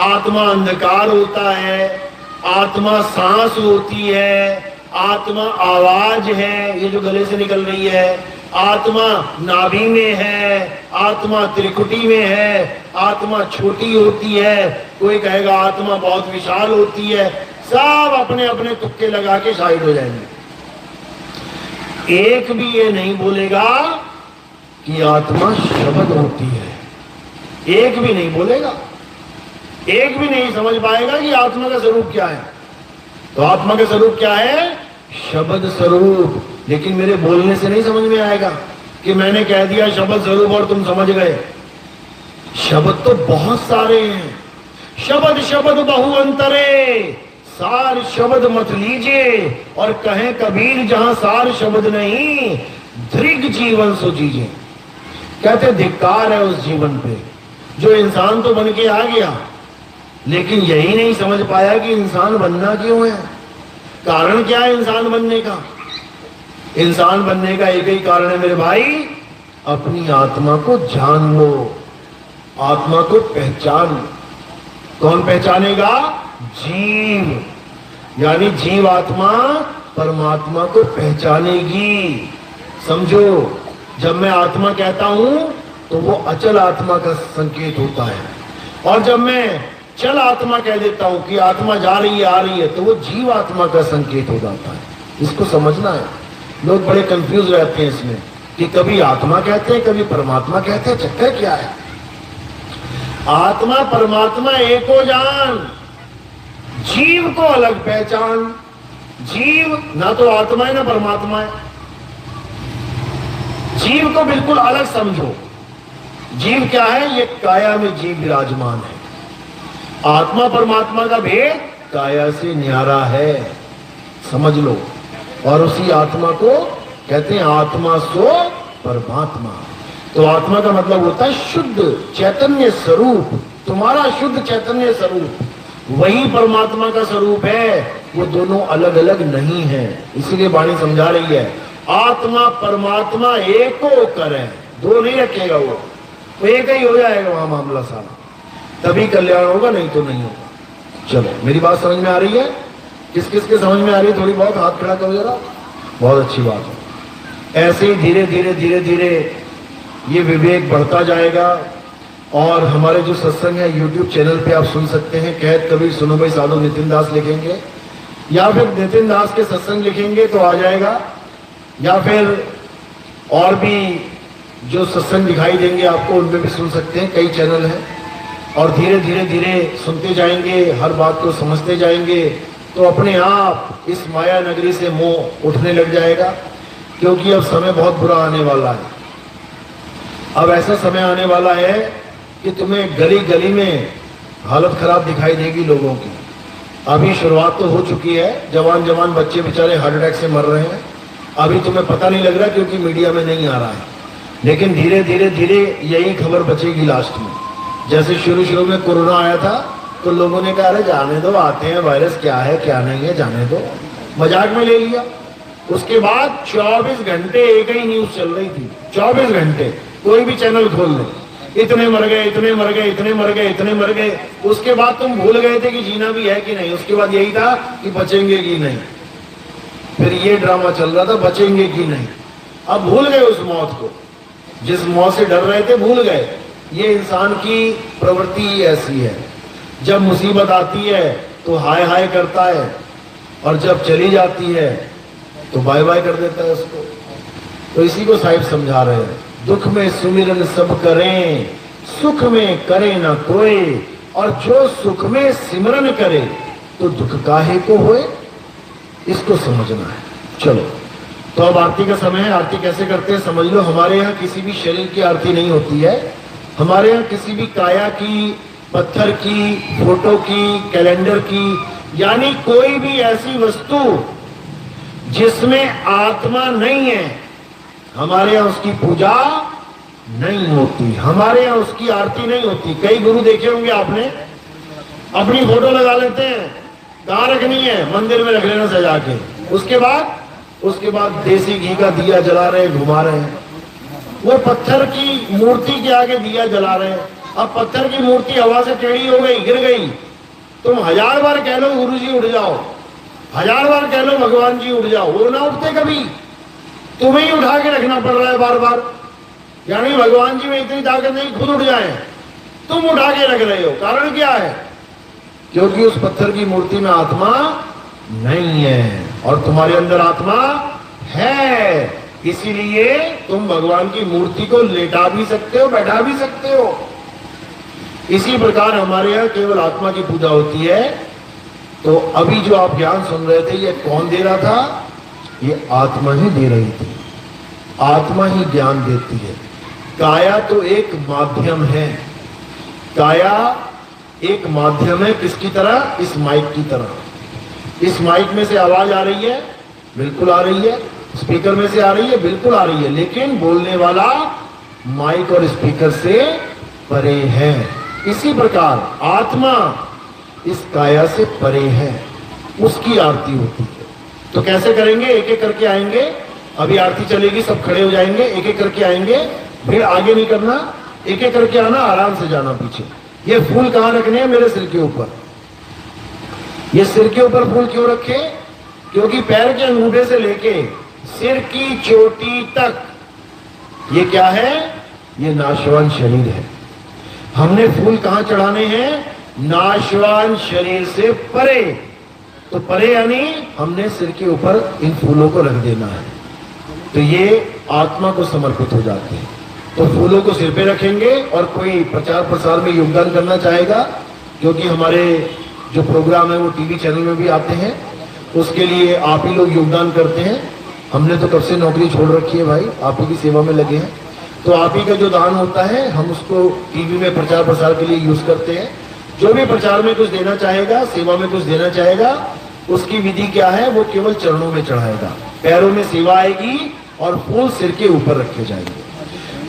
आत्मा अंधकार होता है, आत्मा सांस होती है, आत्मा आवाज है ये जो गले से निकल रही है, आत्मा नाभि में है, आत्मा त्रिकुटी में है, आत्मा छोटी होती है, कोई कहेगा आत्मा बहुत विशाल होती है। सब अपने अपने तुक्के लगा के साइड हो जाएंगे। एक भी ये नहीं बोलेगा कि आत्मा शब्द होती है, एक भी नहीं बोलेगा, एक भी नहीं समझ पाएगा कि आत्मा का स्वरूप क्या है। तो आत्मा का स्वरूप क्या है? शब्द स्वरूप। लेकिन मेरे बोलने से नहीं समझ में आएगा कि मैंने कह दिया शब्द स्वरूप और तुम समझ गए। शब्द तो बहुत सारे हैं, शब्द शब्द बहु अंतरे, सार शब्द मत लीजिए, और कहें कबीर जहां सार शब्द नहीं, दृग जीवन सो जीजिए। कहते धिक्कार है उस जीवन पे जो इंसान तो बन के आ गया, लेकिन यही नहीं समझ पाया कि इंसान बनना क्यों है, कारण क्या है इंसान बनने का। इंसान बनने का एक ही कारण है मेरे भाई, अपनी आत्मा को जान लो, आत्मा को पहचान। कौन पहचानेगा? जीव। यानी जीव आत्मा परमात्मा को पहचानेगी। समझो, जब मैं आत्मा कहता हूं तो वो अचल आत्मा का संकेत होता है, और जब मैं चल आत्मा कह देता हूं कि आत्मा जा रही है आ रही है, तो वो जीव आत्मा का संकेत हो जाता है। इसको समझना है। लोग बड़े कंफ्यूज रहते हैं इसमें कि कभी आत्मा कहते हैं कभी परमात्मा कहते हैं। चक्कर क्या है? आत्मा परमात्मा एक हो जान, जीव को अलग पहचान। जीव ना तो आत्मा है ना परमात्मा है। जीव को बिल्कुल अलग समझो। जीव क्या है? ये काया में जीव विराजमान है। आत्मा परमात्मा का भेद काया से न्यारा है, समझ लो। और उसी आत्मा को कहते हैं आत्मा सो परमात्मा। तो आत्मा का मतलब होता है शुद्ध चैतन्य स्वरूप। तुम्हारा शुद्ध चैतन्य स्वरूप वही परमात्मा का स्वरूप है। वो दोनों अलग अलग नहीं है। इसीलिए वाणी समझा रही है, आत्मा परमात्मा एक होकर है, दो नहीं रखेगा वो, तो एक ही हो जाएगा वहां मामला सारा, तभी कल्याण होगा, नहीं तो नहीं होगा। चलो, मेरी बात समझ में आ रही है? किस किस के समझ में आ रही है? थोड़ी बहुत हाथ खड़ा करो जरा। बहुत अच्छी बात है। ऐसे ही धीरे धीरे धीरे धीरे ये विवेक बढ़ता जाएगा। और हमारे जो सत्संग है यूट्यूब चैनल पे आप सुन सकते हैं। कहत कबीर सुनो भाई साधु नितिन दास लिखेंगे, या फिर नितिन दास के सत्संग लिखेंगे तो आ जाएगा, या फिर और भी जो सत्संग दिखाई देंगे आपको उनमें भी सुन सकते हैं। कई चैनल हैं, और धीरे धीरे धीरे सुनते जाएंगे, हर बात को समझते जाएंगे, तो अपने आप इस माया नगरी से मोह उठने लग जाएगा। क्योंकि अब समय बहुत बुरा आने वाला है। अब ऐसा समय आने वाला है कि तुम्हें गली गली में हालत खराब दिखाई देगी लोगों की। अभी शुरुआत तो हो चुकी है, जवान जवान बच्चे बेचारे हार्ट अटैक से मर रहे हैं। अभी तुम्हें पता नहीं लग रहा क्योंकि मीडिया में नहीं आ रहा है, लेकिन धीरे धीरे धीरे यही खबर बचेगी लास्ट में। जैसे शुरू शुरू में कोरोना आया था तो लोगों ने कहा अरे जाने दो, आते हैं वायरस, क्या है क्या नहीं है, जाने दो, मजाक में ले लिया। उसके बाद 24 घंटे एक ही न्यूज चल रही थी। 24 घंटे कोई भी चैनल खोल ले, इतने मर गए, इतने मर गए, इतने मर गए, इतने मर गए। उसके बाद तुम भूल गए थे कि जीना भी है कि नहीं। उसके बाद यही था कि बचेंगे कि नहीं। फिर ये ड्रामा चल रहा था बचेंगे कि नहीं। अब भूल गए उस मौत को, जिस मौत से डर रहे थे भूल गए। ये इंसान की प्रवृत्ति ही ऐसी है। जब मुसीबत आती है तो हाय हाय करता है, और जब चली जाती है तो बाय बाय कर देता है उसको। तो इसी को साहिब समझा रहे हैं, दुख में सुमिरन सब करें, सुख में करे ना कोई, और जो सुख में सिमरन करे तो दुख काहे को होए। इसको समझना है। चलो, तो अब आरती का समय है। आरती कैसे करते हैं समझ लो। हमारे यहाँ किसी भी शरीर की आरती नहीं होती है। हमारे यहाँ किसी भी काया की, पत्थर की, फोटो की, कैलेंडर की, यानी कोई भी ऐसी वस्तु जिसमें आत्मा नहीं है, हमारे यहाँ उसकी पूजा नहीं होती। हमारे यहाँ उसकी आरती नहीं होती। कई गुरु देखे होंगे आपने, अपनी फोटो लगा लेते हैं, कहाँ रखनी है, मंदिर में रख लेना सजा के। उसके बाद देसी घी का दिया जला रहे, घुमा रहे हैं। वो पत्थर की मूर्ति के आगे दिया जला रहे हैं। अब पत्थर की मूर्ति हवा से टेढ़ी हो गई, गिर गई, तुम 1000 बार कह लो गुरु जी उठ जाओ, 1000 बार कह लो भगवान जी उठ जाओ, वो ना उठते कभी। तुम्हें ही उठा के रखना पड़ रहा है बार बार। यानी भगवान जी में इतनी ताकत नहीं खुद उठ जाए, तुम उठा के रख रहे हो। कारण क्या है? क्योंकि उस पत्थर की मूर्ति में आत्मा नहीं है, और तुम्हारे अंदर आत्मा है। इसीलिए तुम भगवान की मूर्ति को लेटा भी सकते हो, बैठा भी सकते हो। इसी प्रकार हमारे यहाँ केवल आत्मा की पूजा होती है। तो अभी जो आप ज्ञान सुन रहे थे, ये कौन दे रहा था? ये आत्मा ही दे रही थी। आत्मा ही ज्ञान देती है। काया तो एक माध्यम है। काया एक माध्यम है। किसकी तरह? इस माइक की तरह। इस माइक में से आवाज आ रही है, बिल्कुल आ रही है। स्पीकर में से आ रही है, बिल्कुल आ रही है। लेकिन बोलने वाला माइक और स्पीकर से परे है। इसी प्रकार आत्मा इस काया से परे है, उसकी आरती होती है। तो कैसे करेंगे? एक एक करके आएंगे, अभी आरती चलेगी, सब खड़े हो जाएंगे, एक एक करके आएंगे, फिर आगे नहीं करना, एक एक करके आना, आराम से जाना पीछे। ये फूल कहां रखने हैं? मेरे सिर के ऊपर। ये सिर के ऊपर फूल क्यों रखे? क्योंकि पैर के अंगूठे से लेके सिर की चोटी तक ये क्या है? ये नाशवान शरीर है। हमने फूल कहां चढ़ाने हैं? नाशवान शरीर से परे। तो परे यानी हमने सिर के ऊपर इन फूलों को रख देना है, तो ये आत्मा को समर्पित हो जाते हैं। तो फूलों को सिर पे रखेंगे, और कोई प्रचार प्रसार में योगदान करना चाहेगा, क्योंकि हमारे जो प्रोग्राम है वो टीवी चैनल में भी आते हैं, उसके लिए आप ही लोग योगदान करते हैं। हमने तो कब से नौकरी छोड़ रखी है भाई, आप ही की सेवा में लगे हैं। तो आप ही का जो दान होता है हम उसको टीवी में प्रचार प्रसार के लिए यूज करते हैं। जो भी प्रचार में कुछ देना चाहेगा, सेवा में कुछ देना चाहेगा, उसकी विधि क्या है? वो केवल चरणों में चढ़ाएगा, पैरों में सेवा आएगी और फूल सिर के ऊपर रखे जाएंगे।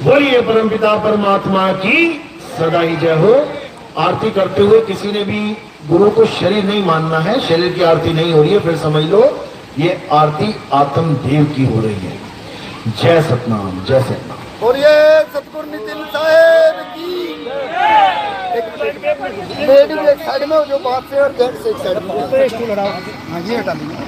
बोलिए परमपिता परमात्मा की सदा ही जय हो। आरती करते हुए किसी ने भी गुरु को शरीर नहीं मानना है, शरीर की आरती नहीं हो रही है, फिर समझ लो ये आरती आत्म देव की हो रही है। जय सतनाम, जय सतनाम। और ये सतगुरु नितिन साहेब की लेडी भी एक साइड में, जो बात से और जेंट्स एक साइड में। हाँ, ये हटा दीजिए।